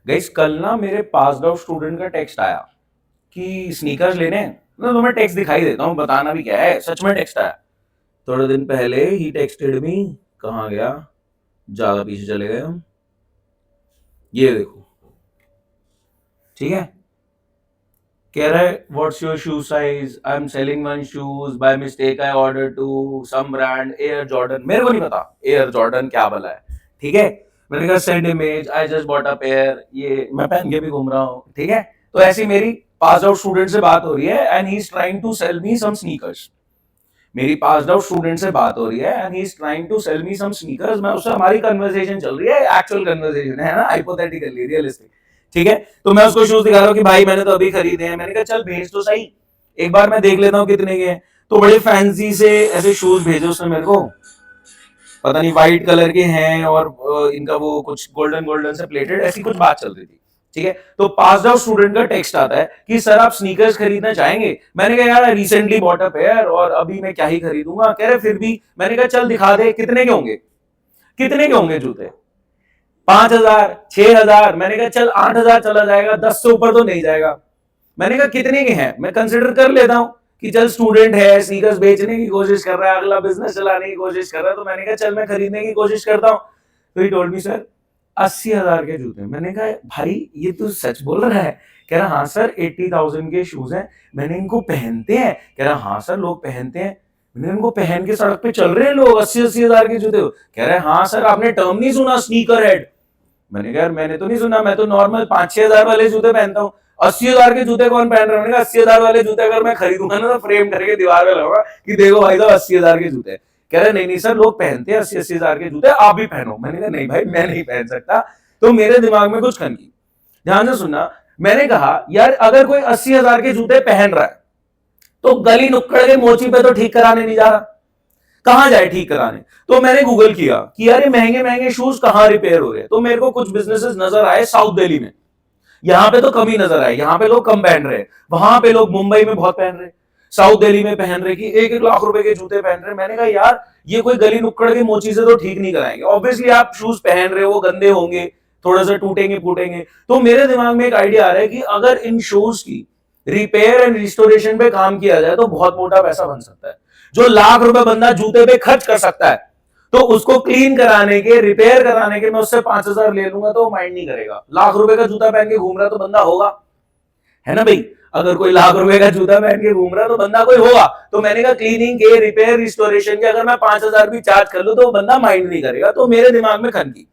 Guys कल ना मेरे पास आउट स्टूडेंट का टेक्स्ट आया कि स्नीकर्स लेने हैं। मैं तुम्हें टेक्स्ट दिखाई देता हूँ, बताना भी क्या है, सच में टेक्स्ट आया। थोड़े दिन पहले ही टेक्स्टेड मी। कहाँ गया, ज्यादा पीछे चले गए हम। ये देखो, ठीक है। कह रहा है what's your shoe size, I am selling one shoes by mistake, I order two some brand Air Jordan. मेरे को नहीं पता एयर जॉर्डन क्या भला है, ठीक है। मैंने कहा send image, I just bought a pair, ये मैं पहन के भी घूम रहा हूँ, ठीक है। तो ऐसी मेरी पास आउट स्टूडेंट से बात हो रही है and he is trying to sell me some sneakers. मेरी पास आउट स्टूडेंट से बात हो रही है and he is trying to sell me some sneakers. मैं उससे, हमारी कन्वर्सेशन चल रही है, एक्चुअल कन्वर्सेशन है ना, हाइपोथेटिकली रियलिस्टिक, ठीक है। तो मैं उसको शूज दिखा रहा हूँ कि भाई मैंने तो अभी खरीदे हैं। मैंने कहा चल भेज तो सही, एक बार मैं देख लेता हूँ कितने के हैं। तो बड़े फैंसी से ऐसे शूज भेजे उसने मेरे को, पता नहीं व्हाइट कलर के हैं और इनका वो कुछ गोल्डन गोल्डन से प्लेटेड, ऐसी कुछ बात चल रही थी, ठीक है। तो पास आउट स्टूडेंट का टेक्स्ट आता है कि सर आप स्नीकर्स खरीदना चाहेंगे। मैंने कहा यार रिसेंटली बॉट अप है और अभी मैं क्या ही खरीदूंगा। कह रहे फिर भी। मैंने कहा चल दिखा दे कितने के होंगे, कितने के होंगे जूते। 5,000, 6,000। मैंने कहा चल 8,000 चला जाएगा, 10 से ऊपर तो नहीं जाएगा। मैंने कहा कितने के हैं, मैं कंसिडर कर लेता हूं कि चल स्टूडेंट है, स्नीकर्स बेचने की कोशिश कर रहा है, अगला बिजनेस चलाने की कोशिश कर रहा है, तो मैंने कहा चल मैं खरीदने की कोशिश करता हूं। तो ही टोल्ड मी सर 80,000 के जूते। मैंने कहा भाई ये तू सच बोल रहा है। कह रहा हाँ सर 80,000 के शूज हैं, मैंने इनको पहनते हैं। कह रहा हाँ सर लोग पहनते हैं, मैंने इनको पहन के सड़क पे चल रहे हैं लोग, 80,000 के जूते। कह रहे हाँ सर आपने टर्म नहीं सुना स्नीकर हेड। मैंने कहा यार मैंने तो नहीं सुना, मैं तो नॉर्मल 5-6 हजार वाले जूते पहनता हूँ। 80,000 के जूते कौन पहन रहा है। मैंने कहा 80,000 वाले जूते अगर मैं खरीदूंगा ना तो फ्रेम करके दीवार में लगाऊंगा कि देखो भाई साहब 80,000 के जूते। कह रहे नहीं नहीं सर लोग पहनते हैं 80,000 के जूते, आप भी पहनो। मैंने कहा नहीं भाई मैं नहीं पहन सकता। तो मेरे दिमाग में कुछ खनकी, ध्यान से सुनना। मैंने कहा यार अगर कोई 80,000 के जूते पहन रहा है तो गली नुक्कड़ के मोची पे तो ठीक कराने नहीं जा रहा, कहां जाए ठीक कराने। तो मैंने गूगल किया कि यार ये महंगे महंगे शूज कहां रिपेयर हो रहे हैं। तो मेरे को कुछ बिजनेसेस नजर आए साउथ दिल्ली में, यहां पे तो कम ही नजर आए, यहां पे लोग कम पहन रहे हैं। वहां पे लोग मुंबई में बहुत पहन रहे, साउथ दिल्ली में पहन रहे कि 1-1 लाख रुपए के जूते पहन रहे। मैंने कहा यार ये कोई गली नुक्कड़ के मोची से तो ठीक नहीं कराएंगे। ऑब्वियसली आप शूज पहन रहे हो, गंदे होंगे, थोड़ा सा टूटेंगे फूटेंगे। तो मेरे दिमाग में एक आइडिया आ रहा है कि अगर इन शूज की रिपेयर एंड रिस्टोरेशन पे काम किया जाए तो बहुत मोटा पैसा बन सकता है। जो लाख रुपए बंदा जूते पे खर्च कर सकता है, तो उसको क्लीन कराने के, रिपेयर कराने के मैं उससे 5,000 ले लूंगा तो माइंड नहीं करेगा। लाख रुपए का जूता पहन के घूम रहा तो बंदा होगा, है ना भाई। अगर कोई लाख रुपए का जूता पहन के घूम रहा तो बंदा कोई होगा। तो मैंने कहा क्लीनिंग के, रिपेयर रिस्टोरेशन के अगर मैं 5,000 भी चार्ज कर लू तो बंदा माइंड नहीं करेगा। तो मेरे दिमाग में खनकी,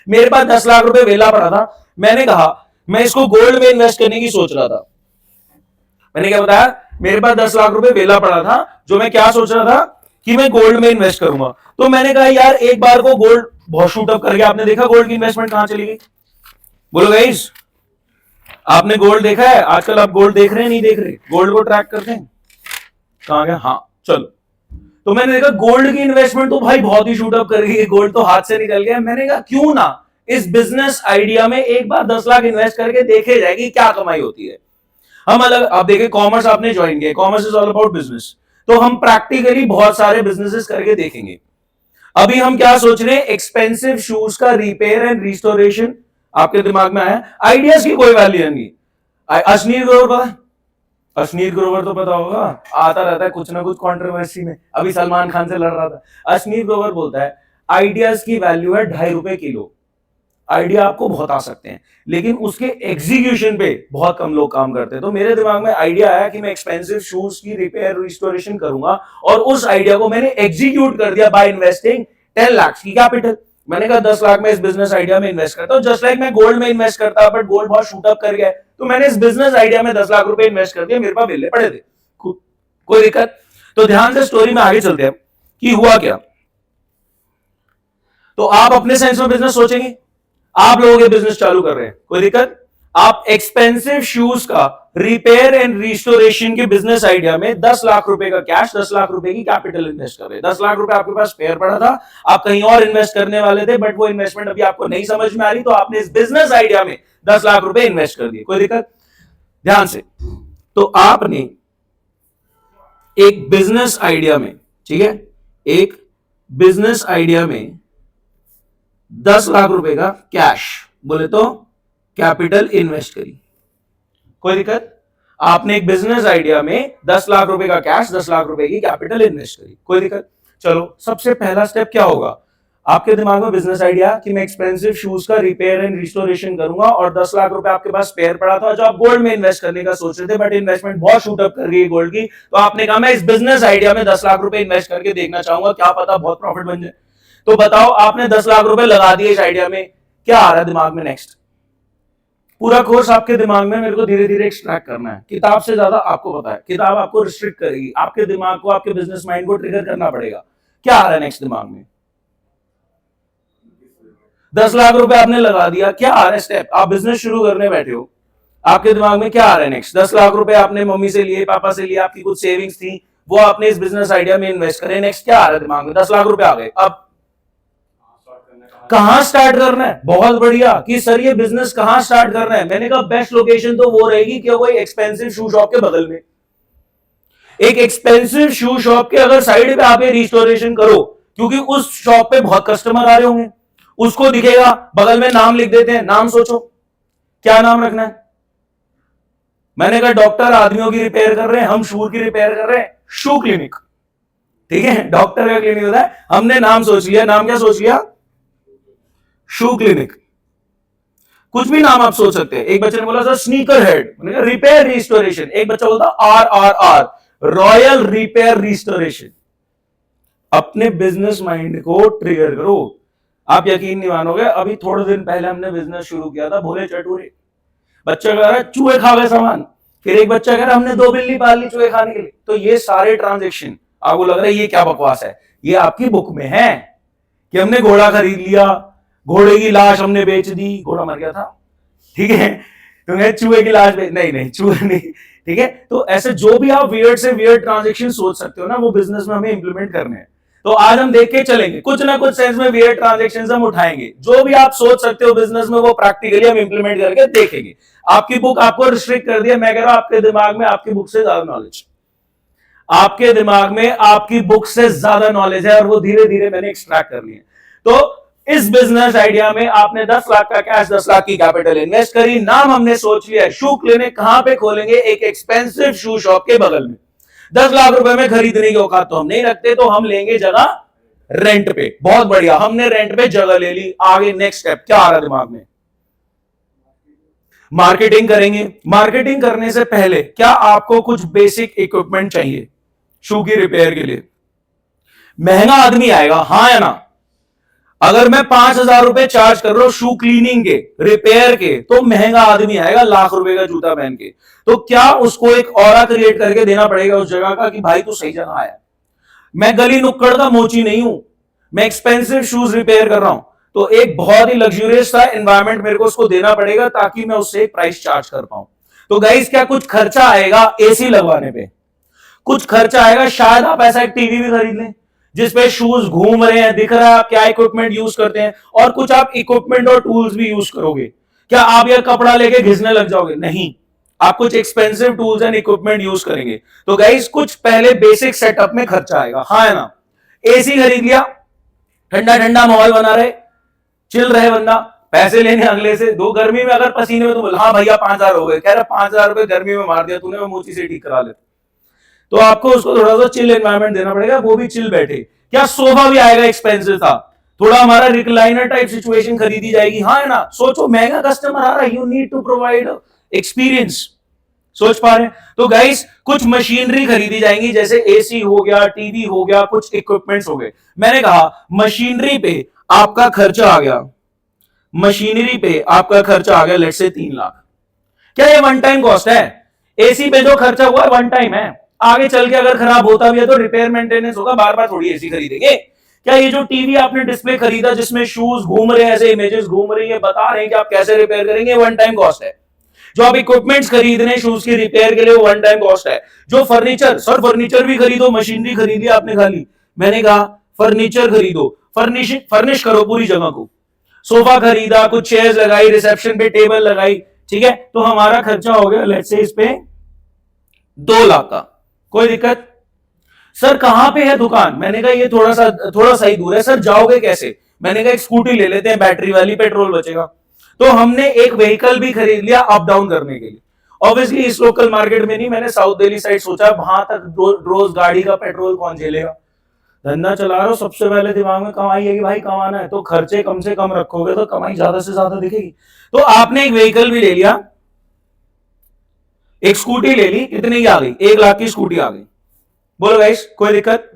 मेरे पास 10 लाख रुपए वेला पड़ा था। मैंने कहा मैं इसको गोल्ड में इन्वेस्ट करने की सोच रहा था। मैंने क्या बताया, मेरे पास 10 लाख रुपए वेला पड़ा था, जो मैं क्या सोच रहा था कि मैं गोल्ड में इन्वेस्ट करूंगा। तो मैंने कहा यार एक बार को गोल्ड बहुत शूट अप कर गया। आपने देखा गोल्ड की इन्वेस्टमेंट कहां चली गई, बोलो गाइस। आपने गोल्ड देखा है आजकल, आप गोल्ड देख रहे हैं नहीं देख रहे, गोल्ड को ट्रैक करते हैं कहां गया। हाँ चलो, तो मैंने देखा गोल्ड की इन्वेस्टमेंट तो भाई बहुत ही शूट अप कर गई, गोल्ड तो हाथ से निकल गया। मैंने कहा क्यों ना इस बिजनेस आइडिया में एक बार 10 लाख इन्वेस्ट करके देखे जाएगी क्या कमाई होती है। हम अलग, आप देखिए कॉमर्स आपने ज्वाइन किया, commerce is all about business, तो हम प्रैक्टिकली बहुत सारे बिजनेसेस करके देखेंगे। अभी हम क्या सोच रहे हैं, एक्सपेंसिव शूज का रिपेयर एंड रिस्टोरेशन। आपके दिमाग में आया, आइडियाज की कोई वैल्यू नहीं। अश्नीर ग्रोवर पता, अश्नीर ग्रोवर तो पता होगा, आता रहता है कुछ ना कुछ कंट्रोवर्सी में, अभी सलमान खान से लड़ रहा था। अश्नीर ग्रोवर बोलता है आइडियाज की वैल्यू है ₹2.5 किलो। आइडिया आपको बहुत आ सकते हैं लेकिन उसके एग्जीक्यूशन पे बहुत कम लोग काम करते हैं। तो मेरे दिमाग में आइडिया आया कि मैं एक्सपेंसिव शूज की रिपेयर रिस्टोरेशन करूंगा और उस आइडिया को मैंने एग्जीक्यूट कर दिया बाय इन्वेस्टिंग 10 लाख की कैपिटल। मैंने कहा 10 लाख में इस बिजनेस आइडिया में इन्वेस्ट करता हूं, जस्ट लाइक मैं गोल्ड में इन्वेस्ट करता, बट गोल्ड बहुत शूट अप कर गया तो मैंने इस बिजनेस आइडिया में 10 लाख रुपए इन्वेस्ट कर दिया, मेरे पास बिल्ले पड़े थे, कोई दिक्कत। तो ध्यान से स्टोरी में आगे चलते हैं कि हुआ क्या। तो आप अपने सेंस में बिजनेस सोचेंगे, आप लोगों के बिजनेस चालू कर रहे हैं, कोई दिक्कत। आप एक्सपेंसिव शूज का रिपेयर एंड रिस्टोरेशन के बिजनेस आइडिया में 10 लाख रुपए का कैश, 10 लाख रुपए की कैपिटल इन्वेस्ट कर रहे हैं। 10 लाख रुपए आपके पास स्पेयर पड़ा था, आप कहीं और इन्वेस्ट करने वाले थे, बट वो इन्वेस्टमेंट अभी आपको नहीं समझ में आ रही, तो आपने इस बिजनेस आइडिया में 10 लाख रुपए इन्वेस्ट कर दिए, कोई दिक्कत। ध्यान से, तो आपने एक बिजनेस आइडिया में, ठीक है, एक बिजनेस आइडिया में 10 लाख रुपए का कैश, बोले तो कैपिटल इन्वेस्ट करी। कोई दिक्कत? आपने एक बिजनेस आइडिया में 10 लाख रुपए का कैश, 10 लाख रुपए की कैपिटल इन्वेस्ट करी। कोई दिक्कत? चलो, सबसे पहला स्टेप क्या होगा आपके दिमाग में? बिजनेस आइडिया कि मैं एक्सपेंसिव शूज का रिपेयर एंड रिस्टोरेशन करूंगा, और 10 लाख रुपए आपके पास स्पेयर पड़ा था जो आप गोल्ड में इन्वेस्ट करने का सोच रहे थे, बट इन्वेस्टमेंट बहुत शूट अप कर गई गोल्ड की, तो आपने कहा मैं इस बिजनेस आइडिया में 10 लाख रुपए इन्वेस्ट करके देखना चाहूंगा, क्या पता बहुत प्रॉफिट बन जाए। तो बताओ, आपने 10 लाख रुपए लगा दिए इस आइडिया में, क्या आ रहा है दिमाग में नेक्स्ट? पूरा कोर्स आपके दिमाग में मेरे को धीरे धीरे एक्सट्रैक्ट करना है। किताब से ज्यादा आपको पता है, किताब आपको रिस्ट्रिक्ट करेगी, आपके दिमाग को, आपके बिजनेस माइंड को ट्रिगर करना पड़ेगा। क्या आ रहा है नेक्स्ट दिमाग में? 10 लाख रुपए आपने लगा दिया, क्या आ रहा है स्टेप? आप बिजनेस शुरू करने बैठे हो, आपके दिमाग में क्या आ रहा है नेक्स्ट? 10 लाख रुपए आपने मम्मी से लिए, पापा से लिए, आपकी कुछ सेविंग्स थी, वो आपने इस बिजनेस आइडिया में इन्वेस्ट करे। नेक्स्ट क्या आ रहा है दिमाग में? 10 लाख रुपए आ गए, अब कहां स्टार्ट करना है? बहुत बढ़िया कि सर ये बिजनेस कहां स्टार्ट करना है। मैंने कहा बेस्ट लोकेशन तो वो रहेगी कि कोई एक्सपेंसिव शू शॉप के बगल में, एक एक्सपेंसिव शू शॉप के अगर साइड पे आप ये रिस्टोरेशन करो, क्योंकि उस शॉप पे बहुत कस्टमर आ रहे होंगे, उसको दिखेगा, बगल में नाम लिख देते हैं। नाम सोचो, क्या नाम रखना है? मैंने कहा डॉक्टर आदमियों की रिपेयर कर रहे हैं, हम शू की रिपेयर कर रहे हैं, शू क्लिनिक। ठीक है, डॉक्टर का क्लिनिक होता है। हमने नाम सोच लिया, नाम क्या सोच लिया? शू क्लिनिक। कुछ भी नाम आप सोच सकते हैं। एक बच्चे ने बोला sir sneaker head, repair restoration. एक बच्चा बोलता RRR, रॉयल रिपेयर रिस्टोरेशन। अपने बिजनेस माइंड को ट्रिगर करो। आप यकीन नहीं मानोगे, अभी थोड़े दिन पहले हमने बिजनेस शुरू किया था, भोले चटूरे। बच्चा कह रहा है चूहे खा गए सामान, फिर एक बच्चा कह रहा है हमने 2 बिल्ली पाल ली चूहे खाने के लिए। तो ये सारे ट्रांजेक्शन आपको लग रहा है ये क्या बकवास है, ये आपकी बुक में है कि हमने घोड़ा खरीद लिया, घोड़े की लाश हमने बेच दी, घोड़ा मर गया था, ठीक है, तो चूहे की लाश नहीं चूहे नहीं, ठीक है। तो ऐसे जो भी आप वियर्ड से वियर्ड ट्रांजेक्शन सोच सकते हो ना, वो बिजनेस में हमें इंप्लीमेंट करने हैं। तो आज हम देख के चलेंगे, कुछ ना कुछ सेंस में वियर्ड ट्रांजेक्शंस हम उठाएंगे। जो भी आप सोच सकते हो बिजनेस में, वो प्रैक्टिकली हम इंप्लीमेंट करके देखेंगे। आपकी बुक आपको रिस्ट्रिक्ट कर दिया, मैं कह रहा हूं आपके दिमाग में आपकी बुक से ज्यादा नॉलेज, आपके दिमाग में आपकी बुक से ज्यादा नॉलेज है, और वो धीरे धीरे मैंने एक्सट्रैक्ट कर ली है। तो इस बिजनेस आइडिया में आपने 10 लाख का कैश, 10 लाख की कैपिटल इन्वेस्ट करी। नाम हमने सोच लिया शू क्लिनिक। कहां पे खोलेंगे? एक एक्सपेंसिव शू शॉप के बगल में। 10 लाख रुपए में खरीदने की औकात तो हम नहीं रखते, तो हम लेंगे जगह रेंट पे। बहुत बढ़िया, हमने रेंट पे जगह ले ली। आगे नेक्स्ट स्टेप क्या आ रहा है दिमाग में? मार्केटिंग करेंगे। मार्केटिंग करने से पहले क्या आपको कुछ बेसिक इक्विपमेंट चाहिए शू की रिपेयर के लिए? महंगा आदमी आएगा, हाँ या ना? अगर मैं 5,000 रुपए चार्ज कर रहा हूं शू क्लीनिंग के, रिपेयर के, तो महंगा आदमी आएगा लाख रुपए का जूता पहन के। तो क्या उसको एक ऑरा क्रिएट करके देना पड़ेगा उस जगह का कि भाई तू सही जगह आया। मैं गली नुक्कड़ का मोची नहीं हूं, मैं एक्सपेंसिव शूज रिपेयर कर रहा हूं, तो एक बहुत ही लग्जूरियस सा एनवायरमेंट मेरे को उसको देना पड़ेगा ताकि मैं उससे एक प्राइस चार्ज कर पाऊं। तो गाइस क्या कुछ खर्चा आएगा एसी लगवाने पे, कुछ खर्चा आएगा, शायद आप ऐसा एक टीवी भी खरीद लें जिसपे शूज घूम रहे हैं, दिख रहा है आप क्या इक्विपमेंट यूज करते हैं, और कुछ आप इक्विपमेंट और टूल्स भी यूज करोगे। क्या आप यह कपड़ा लेके घिसने लग जाओगे? नहीं, आप कुछ expensive tools and equipment use करेंगे। तो गाइस कुछ पहले बेसिक सेटअप में खर्चा आएगा, हाँ है ना? एसी खरीद लिया, ठंडा ठंडा माहौल बना रहे, चिल रहे बंदा, पैसे लेने अगले से। दो गर्मी में अगर पसीने में तो बोला हाँ भैया 5,000 हो गए, कह रहा 5,000 रुपए गर्मी में मार दिया तूने, मैं मोची से ठीक करा ले। तो आपको उसको थोड़ा सा चिल एनवायरनमेंट देना पड़ेगा, वो भी चिल बैठे। क्या सोफा भी आएगा एक्सपेंसिव था, थोड़ा हमारा रिक्लाइनर टाइप सिचुएशन खरीदी जाएगी, हाँ है ना? सोचो महंगा कस्टमर आ रहा है, you need to provide experience. सोच पा रहे हैं? तो गाइस कुछ मशीनरी खरीदी जाएंगी, जैसे एसी हो गया, टीवी हो गया, कुछ इक्विपमेंट्स हो गए। मैंने कहा मशीनरी पे आपका खर्चा आ गया, मशीनरी पे आपका खर्चा आ गया लेट्स से 3 लाख। क्या ये वन टाइम कॉस्ट है? एसी पे जो खर्चा हुआ है वन टाइम है, आगे चल के अगर खराब होता भी है तो रिपेयर मेंटेनेंस होगा, बार बार थोड़ी एसी खरीदेंगे। क्या ये जो टीवी आपने डिस्प्ले खरीदा जिसमें शूज घूम रहे हैं, ऐसे इमेजेस घूम रही है, बता रहे हैं कि आप कैसे रिपेयर करेंगे, वन टाइम कॉस्ट है। जो आप इक्विपमेंट्स खरीद रहे हैं शूज की रिपेयर के लिए, वो वन टाइम कॉस्ट है। जो फर्नीचर, सर फर्नीचर भी खरीदो, मशीनरी खरीदी आपने खाली, मैंने कहा फर्नीचर खरीदो, फर्निश करो पूरी जगह को। सोफा खरीदा, कुछ चेयर्स लगाई, रिसेप्शन पे टेबल लगाई, ठीक है, तो हमारा खर्चा हो गया लेट्स से इस पे 2 लाख का। कोई दिक्कत? सर कहां पे है दुकान? मैंने कहा ये थोड़ा सा ही दूर है। सर जाओगे कैसे? मैंने कहा एक स्कूटी ले लेते हैं बैटरी वाली, पेट्रोल बचेगा। तो हमने एक व्हीकल भी खरीद लिया अप डाउन करने के लिए। ऑब्वियसली इस लोकल मार्केट में नहीं, मैंने साउथ दिल्ली साइड सोचा, वहां तक रोज गाड़ी का पेट्रोल कौन झेलेगा। धंधा चला रहे हो, सबसे पहले दिमाग में कमाई है कि भाई कमाना है, तो खर्चे कम से कम रखोगे तो कमाई ज्यादा से ज्यादा दिखेगी। तो आपने एक व्हीकल भी ले लिया, एक स्कूटी ले ली, कितने की आ गई, 1 लाख की स्कूटी आ गई। बोलो गाइस कोई दिक्कत।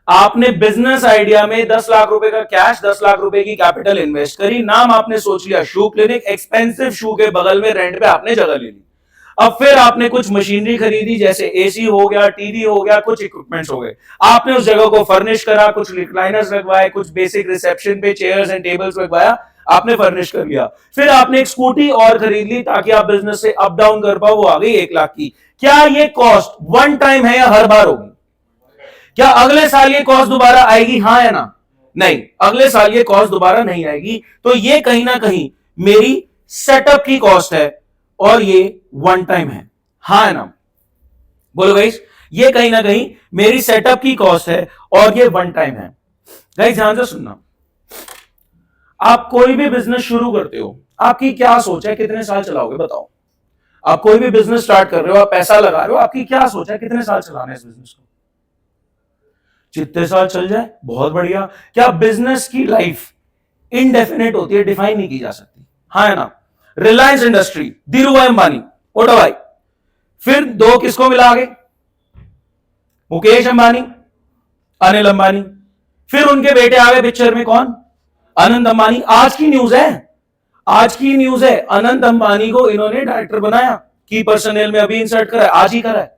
आपने बिजनेस आइडिया में 10 लाख रुपए का कैश, 10 लाख रुपए की कैपिटल इन्वेस्ट करी, नाम आपने सोच लिया शू क्लिनिक, एक्सपेंसिव शू के बगल में रेंट पे आपने जगह ले ली। अब फिर आपने कुछ मशीनरी खरीदी, जैसे एसी हो गया, टीवी हो गया, कुछ इक्विपमेंट्स हो गए। आपने उस जगह को फर्निश करा, कुछ रिक्लाइनर्स लगवाए, कुछ बेसिक रिसेप्शन पे चेयर्स एंड टेबल्स लगवाया, आपने फर्निश कर लिया। फिर आपने एक स्कूटी और खरीद ली ताकि आप बिजनेस से अप डाउन कर पाओ, वो आ गई 1 लाख की। क्या ये कॉस्ट वन टाइम है या हर बार होगी? क्या अगले साल ये कॉस्ट दोबारा आएगी, हाँ या ना? नहीं, अगले साल ये कॉस्ट दोबारा नहीं आएगी। तो ये कहीं ना कहीं मेरी सेटअप की कॉस्ट है और ये वन टाइम है, हाँ या ना? बोलो गाइस, ये कहीं ना कहीं मेरी सेटअप की कॉस्ट है और ये वन टाइम है। गाइस ध्यान से सुनना, आप कोई भी बिजनेस शुरू करते हो, आपकी क्या सोच है, कितने साल चलाओगे बताओ? आप कोई भी बिजनेस स्टार्ट कर रहे हो, आप पैसा लगा रहे हो, आपकी क्या सोच है, कितने साल चलाना है इस बिजनेस को? जितने साल चल जाए बहुत बढ़िया। क्या बिजनेस की लाइफ इनडेफिनेट होती है, डिफाइन नहीं की जा सकती, हाँ या ना? रिलायंस इंडस्ट्री, धीरू भाई अंबानी, ओटो भाई, फिर 2 किसको मिला आगे? मुकेश अंबानी, अनिल अंबानी, फिर उनके बेटे आ गए पिक्चर में, कौन? अनंत अंबानी। आज की न्यूज है, आज की न्यूज है, अनंत अंबानी को इन्होंने डायरेक्टर बनाया, की पर्सनल में अभी इंसर्ट करा है, आज ही करा है।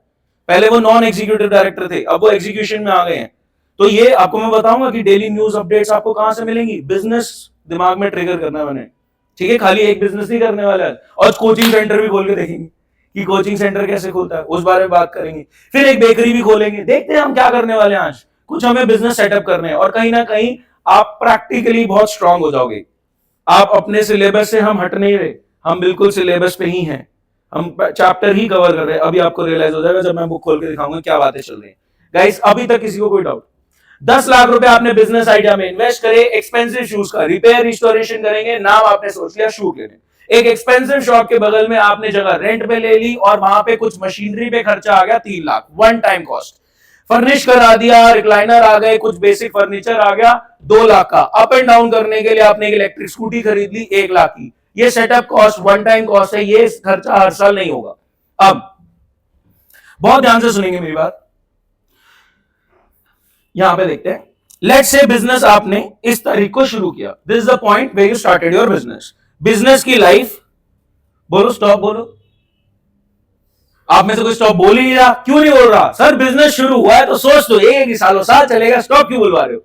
पहले वो नॉन एग्जीक्यूटिव डायरेक्टर थे, अब वो एग्जीक्यूशन में आ गए हैं। तो ये आपको मैं बताऊंगा कि डेली न्यूज अपडेट्स आपको कहां से मिलेंगी। बिजनेस दिमाग में ट्रिगर करना है मैंने, ठीक है? खाली एक बिजनेस नहीं करने वाला है, और कोचिंग सेंटर भी खोल के देखेंगे कि कोचिंग सेंटर कैसे खुलता है, उस बारे में बात करेंगे। फिर एक बेकरी भी खोलेंगे, देखते हैं हम क्या करने वाले हैं आज। कुछ हमें बिजनेस सेटअप करने हैं, और कहीं ना कहीं आप प्रैक्टिकली बहुत स्ट्रांग हो जाओगे। आप अपने सिलेबस से हम हट नहीं रहे, हम बिल्कुल सिलेबस पे ही हैं, हम चैप्टर ही कवर कर रहे हैं। अभी आपको रियलाइज हो जाएगा जब मैं बुक खोल के दिखाऊंगा क्या बातें चल रही हैं। गाइस अभी तक किसी को कोई डाउट? 10 लाख रुपए आपने बिजनेस आइडिया में इन्वेस्ट करे, एक्सपेंसिव शूज का रिपेयर रिस्टोरेशन करेंगे, नाम आपने सोच लिया शू क्लिनिक। एक एक्सपेंसिव शॉप के बगल में आपने जगह रेंट पे ले ली, और वहां पे कुछ मशीनरी पे खर्चा आ गया 3 lakh, one time cost. Furnish करा दिया, रिक्लाइनर आ गए, कुछ बेसिक फर्नीचर आ गया 2 लाख का। अप एंड डाउन करने के लिए आपने एक इलेक्ट्रिक स्कूटी खरीद ली 1 लाख की। ये setup cost one time cost है, ये खर्चा हर साल नहीं होगा। अब बहुत ध्यान से सुनेंगे मेरी बात, यहां पे देखते हैं। लेट्स से बिजनेस आपने इस तारीख को शुरू किया, this is the point where you started your business. Business की लाइफ, बोलो स्टॉप, बोलो। आप में से कोई स्टॉप बोल ही नहीं रहा, क्यों नहीं बोल रहा? सर बिजनेस शुरू हुआ है तो सोच तो ये कि सालों साल चलेगा, स्टॉप क्यों बुलवा रहे हो?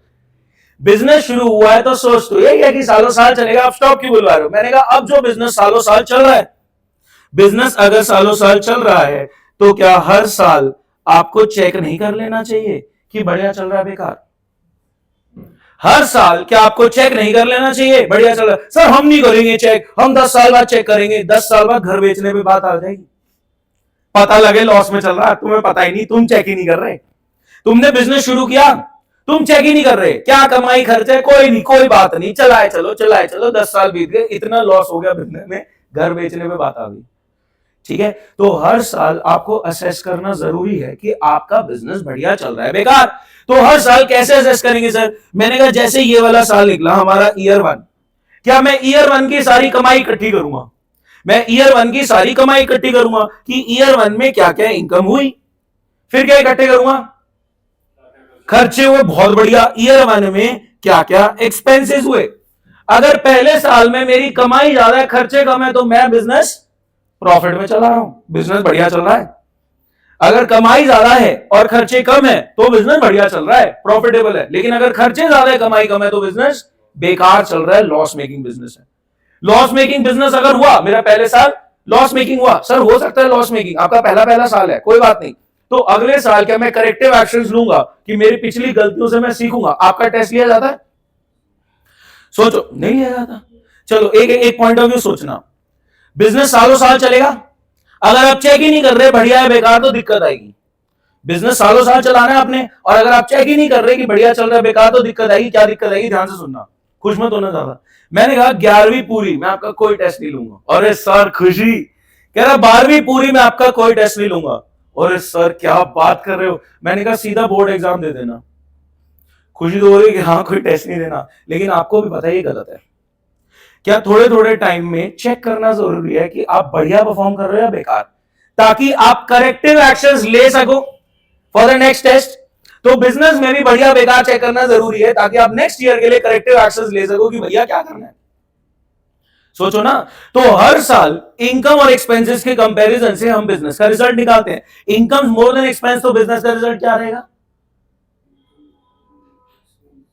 बिजनेस शुरू हुआ है तो सोच तो ये है कि सालों साल चलेगा, आप स्टॉप क्यों बुलवा रहे हो? मैंने कहा अब जो बिजनेस सालों साल चल रहा है, बिजनेस अगर सालों साल चल रहा है तो क्या हर साल आपको चेक नहीं कर लेना चाहिए कि बढ़िया चल रहा है बेकार? हर साल क्या आपको चेक नहीं कर लेना चाहिए बढ़िया चल रहा है? सर हम नहीं करेंगे चेक, हम 10 साल बाद चेक करेंगे। 10 साल बाद घर बेचने पे बात आ जाएगी, पता लगे लॉस में चल रहा है, तुम्हें पता ही नहीं, तुम चेक ही नहीं कर रहे। तुमने बिजनेस शुरू किया, तुम चेक ही नहीं कर रहे, क्या कमाई खर्चा है, कोई नहीं, कोई बात नहीं, चलाए चलो चलाए चलो। 10 साल बीत गए, इतना लॉस हो गया बिजनेस में, घर बेचने पे बात आ गई। ठीक है, तो हर साल आपको असेस करना जरूरी है कि आपका बिजनेस बढ़िया चल रहा है बेकार। तो हर साल कैसे असेस करेंगे सर? मैंने कहा जैसे ये वाला साल निकला हमारा ईयर 1, क्या मैं ईयर 1 की सारी कमाई इकट्ठी करूंगा? मैं ईयर 1 की सारी कमाई इकट्ठी करूंगा कि ईयर 1 में क्या क्या इनकम हुई, फिर क्या इकट्ठे करूंगा? खर्चे हुए, बहुत बढ़िया। ईयर 1 में क्या क्या एक्सपेंसेस हुए। अगर पहले साल में मेरी कमाई ज्यादा है, खर्चे कम है, तो मैं बिजनेस प्रॉफिट में चला रहा हूं, बिजनेस बढ़िया चल रहा है। अगर कमाई ज्यादा है और खर्चे कम है तो बिजनेस बढ़िया चल रहा है, प्रॉफिटेबल है। लेकिन अगर खर्चे ज्यादा है, कमाई कम है, तो बिजनेस बेकार चल रहा है, लॉस मेकिंग बिजनेस है। लॉस मेकिंग बिजनेस अगर हुआ, मेरा पहले साल लॉस मेकिंग हुआ, सर हो सकता है लॉस मेकिंग, आपका पहला साल है, कोई बात नहीं, तो अगले साल क्या मैं करेक्टिव एक्शंस लूंगा कि मेरी पिछली गलतियों से मैं सीखूंगा? आपका टेस्ट लिया जाता है? सोचो, नहीं लिया जाता। चलो एक पॉइंट ऑफ व्यू सोचना, बिजनेस सालों साल चलेगा? अगर आप चेक ही नहीं कर रहे बढ़िया है बेकार, तो दिक्कत आएगी। बिजनेस सालों साल चलाना है आपने, और अगर आप चेक ही नहीं कर रहे कि बढ़िया चल रहा है बेकार, तो दिक्कत आएगी। क्या दिक्कत आएगी? ध्यान से सुनना, खुश मत होना ज्यादा। मैंने कहा 11वीं पूरी मैं आपका कोई टेस्ट नहीं लूंगा। अरे सर खुशी, कह रहा 12वीं पूरी में आपका कोई टेस्ट नहीं लूंगा। अरे सर क्या बात कर रहे हो। मैंने कहा सीधा बोर्ड एग्जाम दे देना। खुशी तो हो रही कि हाँ कोई टेस्ट नहीं देना, लेकिन आपको भी पता है ये गलत है। क्या थोड़े थोड़े टाइम में चेक करना जरूरी है कि आप बढ़िया परफॉर्म कर रहे हो या बेकार, ताकि आप करेक्टिव एक्शंस ले सको फॉर द नेक्स्ट टेस्ट। तो बिजनेस में भी बढ़िया बेकार चेक करना जरूरी है, ताकि आप नेक्स्ट ईयर के लिए करेक्टिव एक्शंस ले सको कि भैया क्या करना है। सोचो ना, तो हर साल इनकम और एक्सपेंसेस के कंपैरिजन से हम बिजनेस का रिजल्ट निकालते हैं। इनकम मोर देन एक्सपेंस, तो बिजनेस का रिजल्ट क्या रहेगा?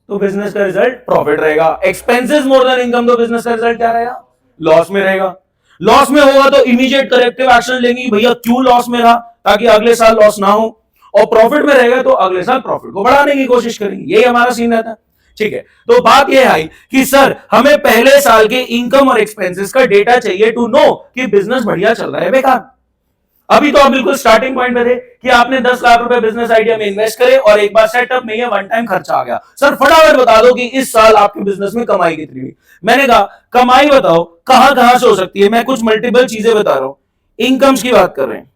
तो बिजनेस का रिजल्ट प्रॉफिट रहेगा। एक्सपेंसेस मोर देन इनकम, तो बिजनेस का रिजल्ट क्या रहेगा? लॉस में रहेगा। लॉस में होगा तो इमीडिएट करेक्टिव एक्शन लेंगे, भैया क्यों लॉस में रहा, ताकि अगले साल लॉस ना हो। और प्रॉफिट में रहेगा तो अगले साल प्रॉफिट को बढ़ाने की कोशिश करेंगे। यही हमारा सीन रहता है। ठीक है, तो बात यह आई कि सर हमें पहले साल के इनकम और एक्सपेंसेस का डेटा चाहिए टू नो कि बिजनेस बढ़िया चल रहा है बेकार। अभी तो आप बिल्कुल स्टार्टिंग पॉइंट पे थे कि आपने 10 लाख रुपए बिजनेस आइडिया में इन्वेस्ट करे और एक बार सेटअप नहीं है, वन टाइम खर्चा आ गया। सर फटाफट बता दो कि इस साल आपके बिजनेस में कमाई कितनी हुई। मैंने कहा कमाई बताओ कहां कहां से हो सकती है। मैं कुछ मल्टीपल चीजें बता रहा हूं। इनकम्स की बात कर रहे हैं,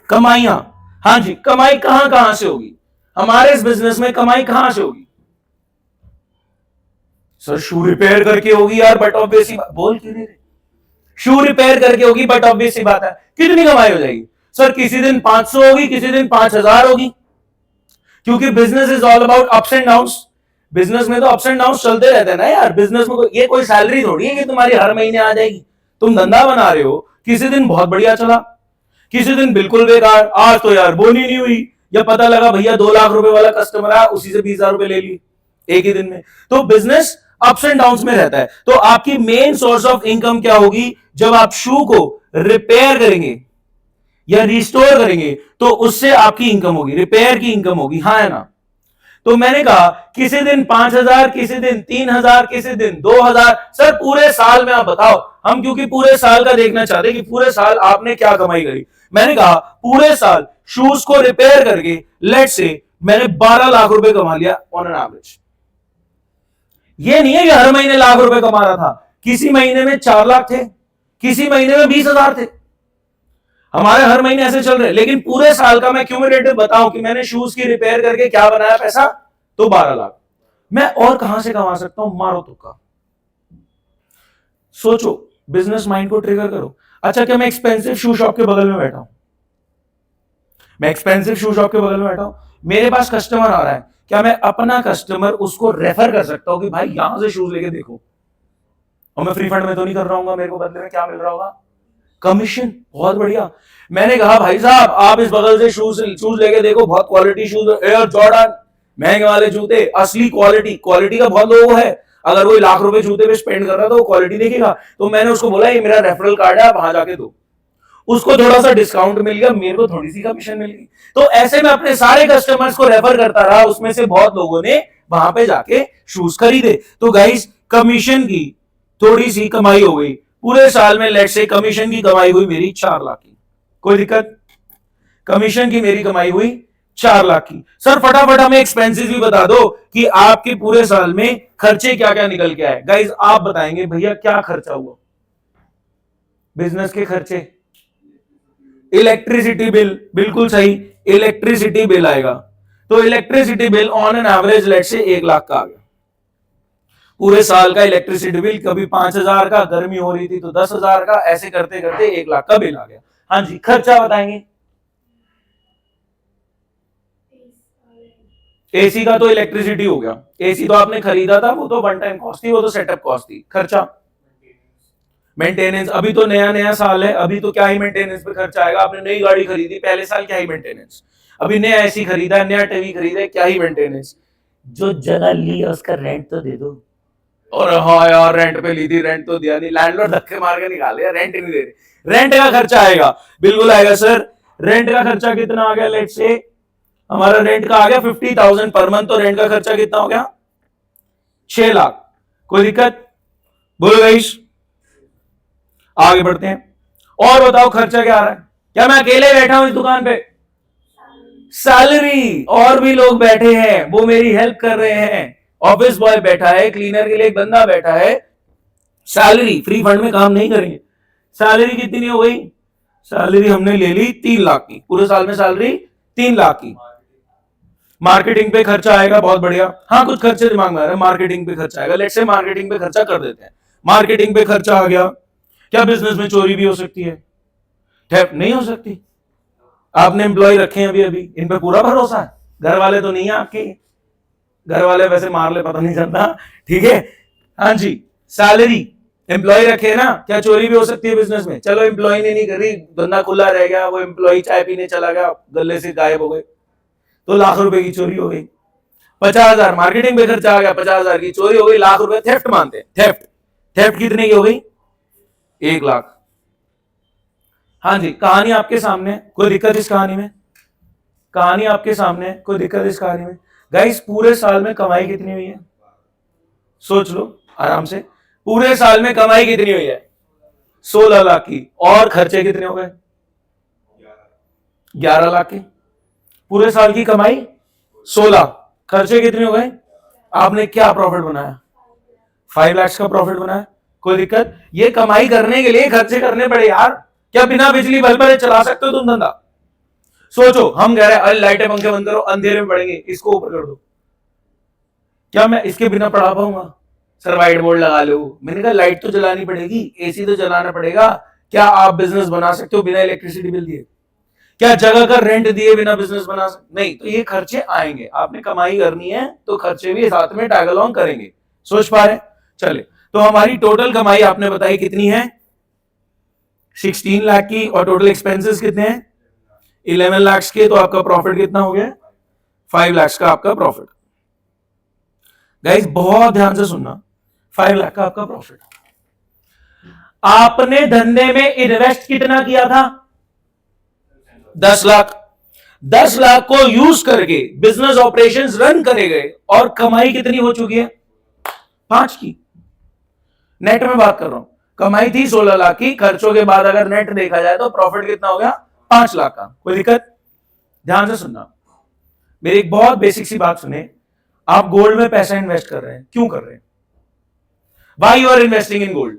कमाइयां, हाँ जी, कमाई कहां कहां से होगी हमारे इस बिजनेस में? कमाई कहां से होगी? सर शू रिपेयर करके होगी यार, बट ऑब्वियस ही बोल क्यों नहीं रहे? शू रिपेयर करके होगी, बट ऑब्वियस सी बात है कितनी कमाई हो जाएगी? सर किसी दिन 500 होगी, किसी दिन 5000 होगी, क्योंकि business is all about ups and downs. Business में तो अप्स एंड डाउन्स चलते रहते हैं ना यार। बिजनेस में ये कोई सैलरी थोड़ी है कि तुम्हारी हर महीने आ जाएगी। तुम धंधा बना रहे हो, किसी दिन बहुत बढ़िया चला, किसी दिन बिल्कुल बेकार। आज तो यार बोनी नहीं हुई, या पता लगा भैया 2 लाख रुपए वाला कस्टमर आया, उसी से 20,000 रुपए ले लिए एक ही दिन में। तो बिजनेस अप्स एंड डाउन्स में रहता है। तो आपकी मेन सोर्स ऑफ इनकम क्या होगी? जब आप शू को रिपेयर करेंगे या रिस्टोर करेंगे तो उससे आपकी इनकम होगी, रिपेयर की इनकम होगी, हाँ है ना? तो मैंने कहा किसी दिन 5,000, किसी दिन 3,000, किसी दिन 2,000। सर पूरे साल में आप बताओ, हम क्योंकि पूरे साल का देखना चाहते हैं कि पूरे साल आपने क्या कमाई करी। मैंने कहा पूरे साल शूज को रिपेयर करके लेट से मैंने 12 लाख रुपए कमा लिया ऑन एन एवरेज। ये नहीं है कि हर महीने लाख रुपए कमा रहा था, किसी महीने में 4 लाख थे, किसी महीने में 20,000 थे, हमारे हर महीने ऐसे चल रहे। लेकिन पूरे साल का मैं क्यूमुलेटिव बताऊं कि मैंने शूज की रिपेयर करके क्या बनाया पैसा, तो 12 लाख। मैं और कहां से कमा सकता हूं? मारो तुक्का, सोचो, बिजनेस माइंड को ट्रिगर करो। अच्छा क्या मैं एक्सपेंसिव शू शॉप के बगल में बैठा हूं? मैं एक्सपेंसिव शू शॉप के बगल में बैठा हूं, मेरे पास कस्टमर आ रहा है, क्या मैं अपना कस्टमर उसको रेफर कर सकता हूं कि भाई यहां से शूज लेके देखो? और मैं फ्री फंड में तो नहीं कर रहा हूँ, मेरे को बदले में क्या मिल रहा होगा? कमीशन। बहुत बढ़िया। मैंने कहा भाई साहब आप इस बगल से शूज लेके देखो, बहुत क्वालिटी शूज, एयर जॉर्डन, महंगे वाले जूते, असली क्वालिटी। क्वालिटी का बहुत लोगो है, अगर वो लाख रुपए जूते पे स्पेंड कर रहा है तो वो क्वालिटी देखेगा। तो मैंने उसको बोला ये मेरा रेफरल कार्ड है, आप वहां जाके दो। उसको थोड़ा सा डिस्काउंट मिल गया, मेरे को थोड़ी सी कमीशन मिल गई। तो ऐसे में अपने सारे कस्टमर्स को रेफर करता रहा, उसमें से बहुत लोगों ने वहां पे जाके शूज खरीदे। तो गाइस कमीशन की थोड़ी सी कमाई हो गई। पूरे साल में लेट से कमीशन की कमाई हुई मेरी 4 लाख की। कोई दिक्कत? कमीशन की मेरी कमाई हुई 4 लाख की। सर फटाफट हमें एक्सपेंसेस भी बता दो कि आपके पूरे साल में खर्चे क्या क्या निकल के आए। गाइस आप बताएंगे भैया क्या खर्चा हुआ? बिजनेस के खर्चे, इलेक्ट्रिसिटी बिल, बिल्कुल सही, इलेक्ट्रिसिटी बिल आएगा। तो electricity bill on an average let's say 1 lakh का आ गया। पूरे साल का इलेक्ट्रिसिटी बिल, कभी 5,000 का, गर्मी हो रही थी तो 10,000 का, ऐसे करते करते 1 लाख का बिल आ गया। हाँ जी, खर्चा बताएंगे। एसी का तो इलेक्ट्रिसिटी हो गया, एसी तो आपने खरीदा था, वो तो वन टाइम कॉस्ट थी, वो तो सेटअप कॉस्ट थी। खर्चा, मेंटेनेंस, अभी तो नया नया साल है, अभी तो क्या ही मेंटेनेंस पे खर्चा आएगा। आपने नई गाड़ी खरीदी पहले साल, क्या ही मेंटेनेंस। अभी नया एसी खरीदा, नया टीवी खरीदा, क्या ही मेंटेनेंस। जो जगह ली है उसका रेंट तो दे दो। और हाँ यार रेंट पे ली थी, रेंट तो दिया नहीं, लैंडलॉर्ड धक्के मार के निकाले, रेंट नहीं दे रहे। रेंट का खर्चा आएगा, बिल्कुल आएगा सर। रेंट का खर्चा कितना आ गया? लेट से हमारा रेंट का आ गया 50,000 पर मंथ, तो रेंट का खर्चा कितना हो गया? 6 लाख। कोई दिक्कत? बोलो गाइस, आगे बढ़ते हैं। और बताओ खर्चा क्या आ रहा है? क्या मैं अकेले बैठा हूं इस दुकान पे? सैलरी, और भी लोग बैठे हैं, वो मेरी हेल्प कर रहे हैं। ऑफिस बॉय बैठा है, क्लीनर के लिए एक बंदा बैठा है, सैलरी फ्री फंड में काम नहीं करेंगे। सैलरी कितनी हो गई? सैलरी हमने ले ली 3 लाख की, पूरे साल में सैलरी 3 लाख की। मार्केटिंग पे खर्चा आएगा, बहुत बढ़िया। हाँ, कुछ खर्चे दिमाग में आ रहे हैं, मार्केटिंग पे खर्चा आएगा, लेट्स से मार्केटिंग पे खर्चा कर देते हैं। मार्केटिंग पे खर्चा आ गया, क्या बिजनेस में चोरी भी हो सकती है? थेफ्ट नहीं हो सकती। आपने एम्प्लॉय रखे हैं अभी अभी, इन पे पूरा भरोसा है? घर वाले तो नहीं है आपके? घर वाले वैसे मार ले, पता नहीं चलता, ठीक है। हाँ जी, सैलरी एम्प्लॉय रखे ना, क्या चोरी भी हो सकती है बिजनेस में? चलो एम्प्लॉय ने नहीं करी, धंधा खुला रह गया, वो एम्प्लॉय चाय पीने चला गया, गले से गायब हो गए, तो लाख रुपए की चोरी हो गई। 50,000 मार्केटिंग पे खर्चा आ गया, 50,000 की चोरी हो गई, लाख रुपए थेफ्ट मानते हैं। थेफ्ट थेफ्ट कितने की हो गई? 1 लाख। हाँ जी, कहानी आपके सामने, कोई दिक्कत इस कहानी में? कहानी आपके सामने, कोई दिक्कत इस कहानी में? गाइस, पूरे साल में कमाई कितनी हुई है? सोच लो आराम से, पूरे साल में कमाई कितनी हुई है? 16 लाख की। और खर्चे कितने हो गए? 11 लाख के। पूरे साल की कमाई 16, खर्चे कितने हो गए? आपने क्या प्रॉफिट बनाया? 5 लाख का प्रॉफिट बनाया। कोई दिक्कत? ये कमाई करने के लिए खर्चे करने पड़े यार। क्या बिना बिजली बल्ब पर चला सकते हो तुम धंधा? सोचो, हम कह रहे हैं लाइटें पंखे बंद करो, अंधेरे में पड़ेंगे, इसको ऊपर कर दो, क्या मैं इसके बिना पढ़ा पाऊंगा? सर व्हाइट बोर्ड लगा लो। मैंने कहा लाइट तो जलानी पड़ेगी, एसी तो जलाना पड़ेगा। क्या आप बिजनेस बना सकते हो बिना इलेक्ट्रिसिटी बिल दिए? क्या जगह का रेंट दिए बिना बिजनेस बना सकते? नहीं। तो ये खर्चे आएंगे, आपने कमाई करनी है तो खर्चे भी साथ में टैग अलोंग करेंगे। सोच पा रहे? चले, तो हमारी टोटल कमाई आपने बताई कितनी है? 16 लाख की। और टोटल एक्सपेंसेस कितने हैं? 11 लाख के। तो आपका प्रॉफिट कितना हो गया? 5 लाख का आपका प्रॉफिट। गाइस बहुत ध्यान से सुनना, 5 लाख का आपका प्रॉफिट। आपने धंधे में इन्वेस्ट कितना किया था? 10 लाख। 10 लाख को यूज करके बिजनेस ऑपरेशंस रन करे गए और कमाई कितनी हो चुकी है? 5 की। नेट में बात कर रहा हूं, कमाई थी 16 लाख की, खर्चों के बाद अगर नेट देखा जाए तो प्रॉफिट कितना हो गया? 5 लाख का। कोई दिक्कत? ध्यान से सुनना, मेरी एक बहुत बेसिक सी बात सुने। आप गोल्ड में पैसा इन्वेस्ट कर रहे हैं, क्यों कर रहे हैं? Why you are investing in gold?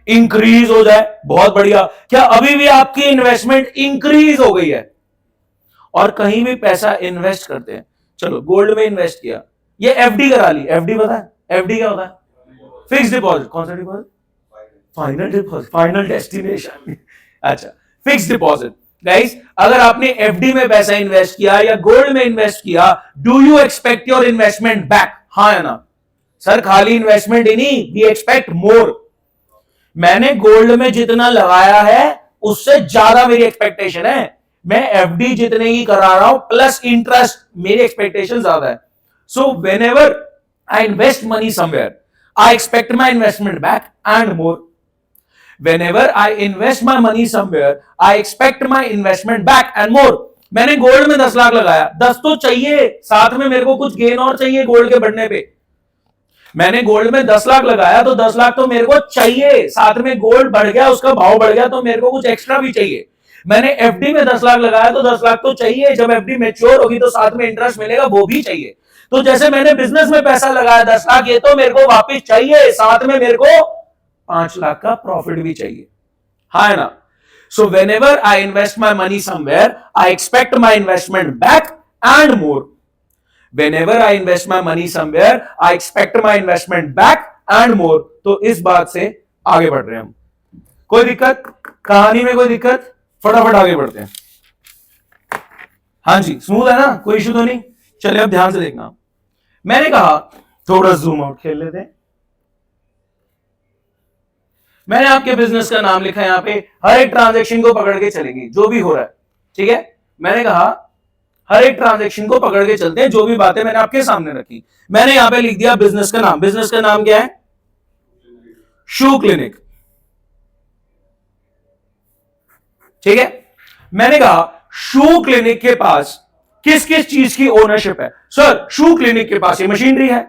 Increase हो जाए, बहुत बढ़िया। क्या अभी भी आपकी इन्वेस्टमेंट इंक्रीज हो गई है? और कहीं भी पैसा इन्वेस्ट करते हैं, चलो गोल्ड में इन्वेस्ट किया, ये एफडी करा ली। एफडी पता है? एफडी क्या होता है? Fix deposit. कौन सा deposit? Final deposit, final destination. अच्छा, फिक्स डिपॉजिट। गाइस, अगर आपने एफडी में पैसा इन्वेस्ट किया या गोल्ड में इन्वेस्ट किया, do you expect your investment back? हाँ या ना? सर खाली इन्वेस्टमेंट ही नहीं, वी एक्सपेक्ट मोर। मैंने गोल्ड में जितना लगाया है उससे ज्यादा मेरी एक्सपेक्टेशन है। मैं एफडी जितने की करा रहा हूं प्लस इंटरेस्ट, मेरी एक्सपेक्टेशन ज्यादा है। So whenever I invest money somewhere, I expect my investment back and more. Whenever I invest my money somewhere, I expect my investment back and more. मैंने गोल्ड में 10 लाख लगाया, 10 तो चाहिए, साथ में मेरे को कुछ गेन और चाहिए गोल्ड के बढ़ने पे। मैंने गोल्ड में 10 लाख लगाया तो 10 लाख तो मेरे को चाहिए, साथ में गोल्ड बढ़ गया, उसका भाव बढ़ गया तो मेरे को कुछ एक्स्ट्रा भी चाहिए। मैंने एफडी में 10 लाख लगाया तो 10 लाख तो चाहिए, जब एफडी मैच्योर होगी तो साथ में इंटरेस्ट मिलेगा, वो भी चाहिए। तो जैसे मैंने बिजनेस में पैसा लगाया 10 लाख, ये तो मेरे को वापिस चाहिए, साथ में मेरे को 5 लाख का प्रॉफिट भी चाहिए। हाँ है ना? So whenever I invest my money somewhere, I expect my investment back and more. Whenever I invest my money somewhere, I expect my investment back and more. तो इस बात से आगे बढ़ रहे हैं हम। कोई दिक्कत? कहानी में कोई दिक्कत? फटाफट आगे बढ़ते हैं। हाँ जी, स्मूथ है ना? कोई इशू तो नहीं? चलिए अब ध्यान से देखना। मैंने कहा थोड़ा जूम आउट खेल लेते हैं। मैंने आपके बिजनेस का नाम लिखा है यहां पे, हर एक ट्रांजैक्शन को पकड़ के चलेंगे जो भी हो रहा है, ठीक है? मैंने कहा हर एक ट्रांजैक्शन को पकड़ के चलते हैं, जो भी बातें मैंने आपके सामने रखी। मैंने यहां पे लिख दिया बिजनेस का नाम। बिजनेस का नाम क्या है? शू क्लिनिक, ठीक है? मैंने कहा शू क्लिनिक के पास किस किस चीज की ओनरशिप है? सर शू क्लिनिक के पास ये मशीनरी है,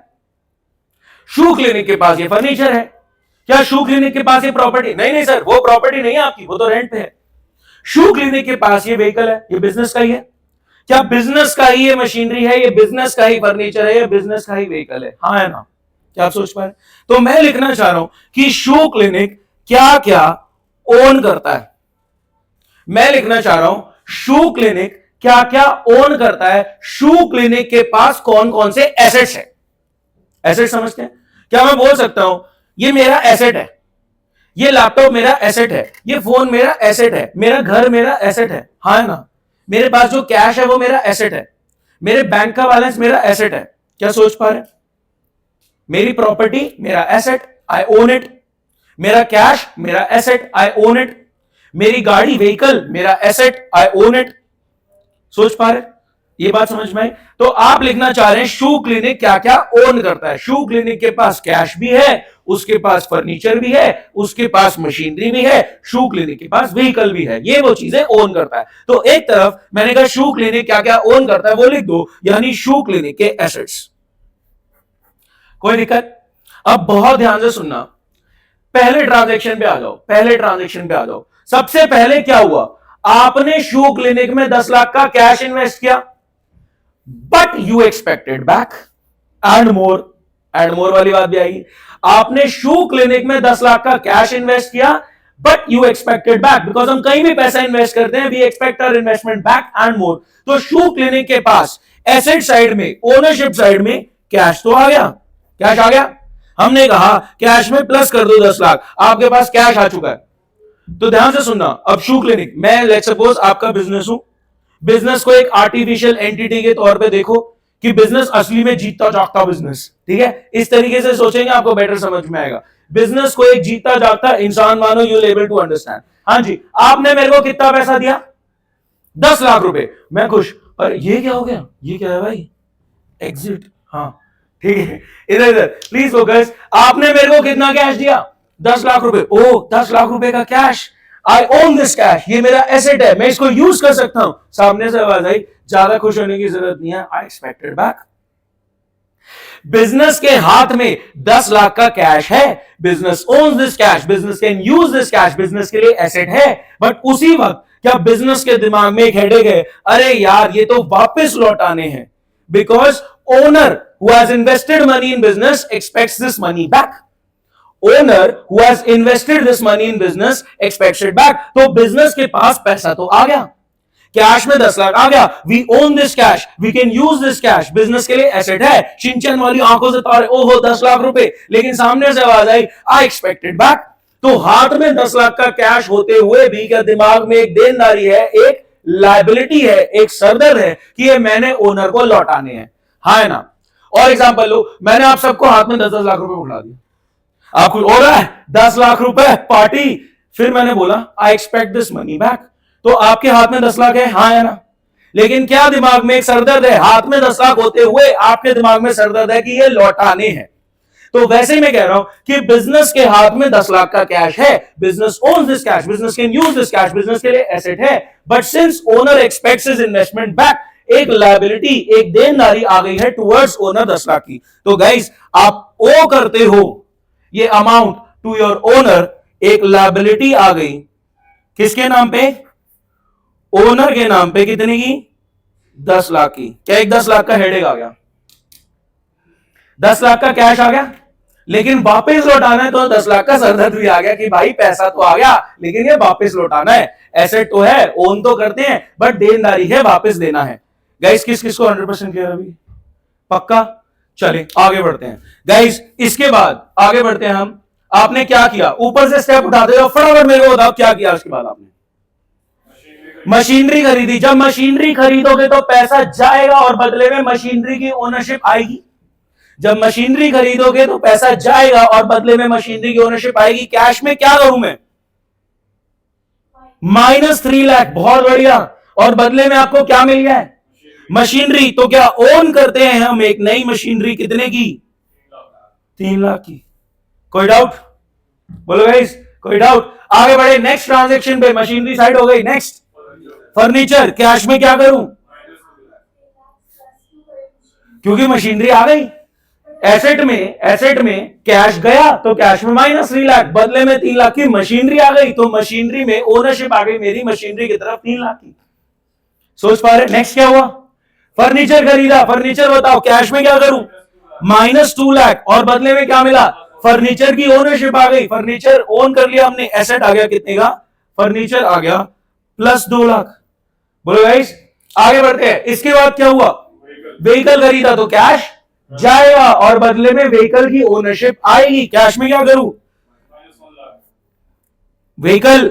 शू क्लिनिक के पास ये फर्नीचर है। क्या शू क्लिनिक के पास ये प्रॉपर्टी? नहीं नहीं सर, वो प्रॉपर्टी नहीं है आपकी, वो तो रेंट पे है। शू क्लिनिक के पास ये व्हीकल है, ये बिजनेस का ही है। क्या बिजनेस का ही ये मशीनरी है, ये बिजनेस का ही फर्नीचर है, ये बिजनेस का ही व्हीकल है? हाँ है ना? क्या आप सोच पा रहे हैं? तो मैं लिखना चाह रहा हूं कि शू क्लिनिक क्या क्या ओन करता है। मैं लिखना चाह रहा हूं शू क्लिनिक क्या क्या ओन करता है, शू क्लिनिक के पास कौन कौन से एसेट्स है। एसेट समझते हैं? क्या मैं बोल सकता हूं ये मेरा एसेट है, ये लैपटॉप मेरा एसेट है, ये फोन मेरा एसेट है, मेरा घर मेरा एसेट है, हाँ है ना? मेरे पास जो कैश है वो मेरा एसेट है, मेरे बैंक का बैलेंस मेरा एसेट है। क्या सोच पा रहे हैं? मेरी प्रॉपर्टी मेरा एसेट, आई ओन इट। मेरा कैश मेरा एसेट, आई ओन इट। मेरी गाड़ी व्हीकल मेरा एसेट, आई ओन इट। सोच पा रहे? ये बात समझ में आई? तो आप लिखना चाह रहे हैं शू क्लिनिक क्या क्या ओन करता है। शू क्लिनिक के पास कैश भी है, उसके पास फर्नीचर भी है, उसके पास मशीनरी भी है, शू क्लिनिक के पास व्हीकल भी है, ये वो चीजें ओन करता है। तो एक तरफ मैंने कहा शू क्लिनिक क्या क्या ओन करता है वो लिख दो, यानी शू क्लिनिक के एसेट्स। कोई दिक्कत? अब बहुत ध्यान से सुनना, पहले ट्रांजैक्शन पे आ जाओ, पहले ट्रांजैक्शन पे आ जाओ। सबसे पहले क्या हुआ, आपने शू क्लिनिक में 10 लाख का कैश इन्वेस्ट किया, but you expected back and मोर वाली बात भी आएगी। आपने शू क्लिनिक में 10 लाख का कैश इन्वेस्ट किया, but you expected back, because हम कहीं भी पैसा इन्वेस्ट करते हैं we expect our investment back and more. तो शू क्लिनिक के पास एसेट साइड में, ओनरशिप साइड में कैश तो आ गया, कैश आ गया। हमने कहा कैश में प्लस कर दो 10 लाख, आपके पास कैश आ चुका है। तो ध्यान से सुनना, अब शू क्लिनिक, मैं लेट्स सपोज आपका बिजनेस हूं, बिजनेस को एक आर्टिफिशियल एंटिटी के तौर पे देखो कि बिजनेस असली में जीतता जागता बिजनेस, ठीक है? इस तरीके से सोचेंगे आपको बेटर समझ में आएगा। बिजनेस को एक जीतता जागता इंसान मानो, you will able to understand. हाँ जी, आपने मेरे को कितना पैसा दिया? 10 लाख रुपए। मैं खुश, अरे ये क्या हो गया, ये क्या है भाई? एग्जिट। हाँ ठीक है, इधर इधर प्लीज फोकस। आपने मेरे को कितना कैश दिया? 10 लाख रुपए। ओ 10 लाख रुपए का cash, I own this cash, ये मेरा एसेट है, मैं इसको यूज कर सकता हूं। सामने से आवाज आई, ज्यादा खुश होने की जरूरत नहीं है, आई एक्सपेक्टेड बैक। बिजनेस के हाथ में 10 लाख का कैश है, business ons this cash, business can use this cash, business के लिए एसेट है। बट उसी वक्त क्या बिजनेस के दिमाग में एक हेडेक है, अरे यार ये तो वापस लौटाने हैं, because owner who has invested money in business expects this money back. Owner who has invested this money in business expects it back. तो बिजनेस के पास पैसा तो आ गया, कैश में 10 लाख आ गया, we own this cash, we can use this cash, business के लिए एसेट है। शिनचैन वाली आंखों से तारे, ओहो 10 लाख रुपए, लेकिन सामने से आवाज आई, आई एक्सपेक्टेड बैक। तो हाथ में 10 लाख का कैश होते हुए भी क्या दिमाग में एक देनदारी है, एक लायबिलिटी है, एक सरदर्द है कि ये मैंने ओनर को लौटाने हैं, हाँ है ना? और एग्जांपल लो, मैंने आप सबको हाथ में 10-10 लाख रुपए उठा दिया, आपको हो रहा है 10 लाख रुपए पार्टी, फिर मैंने बोला I expect this money back. तो आपके हाथ में 10 लाख है, हाँ है ना? लेकिन क्या दिमाग में एक सरदर्द है, हाथ में 10 लाख होते हुए आपके दिमाग में सरदर्द है कि ये लौटाने हैं। तो वैसे ही मैं कह रहा हूं कि बिजनेस के हाथ में 10 लाख का कैश है, business ons this cash, business can use this cash, business के लिए एसेट है, but since owner aspects his investment back, एक लायबिलिटी, एक देनदारी आ गई है टुवर्ड्स ओनर 10 लाख की। तो गाइस आप ओ करते हो ये अमाउंट टू योर ओनर, एक लायबिलिटी आ गई किसके नाम पे? ओनर के नाम पे। कितने की? 10 लाख की। क्या एक 10 लाख का हेडेक आ गया? 10 लाख का कैश आ गया, लेकिन वापस लौटाना है तो 10 लाख का सरदर्द भी आ गया कि भाई पैसा तो आ गया लेकिन ये वापस लौटाना है। एसेट तो है, ओन तो करते हैं, बट देनदारी है, वापस देना है। गाइस किस किस को 100% क्लियर अभी? पक्का? चले आगे बढ़ते हैं गाइस। इसके बाद आगे बढ़ते हैं हम। आपने क्या किया? ऊपर से स्टेप उठाते हो, फटाफट मेरे को बताओ क्या किया उसके बाद आपने? मशीनरी खरीदी। जब मशीनरी खरीदोगे तो पैसा जाएगा और बदले में मशीनरी की ओनरशिप आएगी। जब मशीनरी खरीदोगे तो पैसा जाएगा और बदले में मशीनरी की ओनरशिप आएगी। कैश में क्या करूं मैं? -3 लाख। बहुत बढ़िया। और बदले में आपको क्या मिल गया है? मशीनरी। तो क्या ओन करते हैं हम एक नई मशीनरी, कितने की? 3 लाख की। कोई डाउट? बोलो गाइस, कोई डाउट? आगे बढ़े नेक्स्ट ट्रांजैक्शन पे। मशीनरी साइड हो गई, नेक्स्ट फर्नीचर। कैश में क्या करूं? क्योंकि मशीनरी आ गई। एसेट में कैश गया तो कैश में -3 लाख, बदले में 3 लाख की मशीनरी आ गई, तो मशीनरी में ओनरशिप आ गई मेरी मशीनरी की तरफ 3 लाख की। सोच पा रहे? नेक्स्ट क्या हुआ? फर्नीचर खरीदा। फर्नीचर बताओ कैश में क्या करूं? -2 लाख, और बदले में क्या मिला? फर्नीचर की ओनरशिप आ गई, फर्नीचर ओन कर लिया हमने, एसेट आ गया कितने का? फर्नीचर आ गया +2 लाख। बोलो गाइस, आगे बढ़ते हैं। इसके बाद क्या हुआ? व्हीकल खरीदा तो कैश जाएगा और बदले में व्हीकल की ओनरशिप आएगी। कैश में क्या करूं? व्हीकल।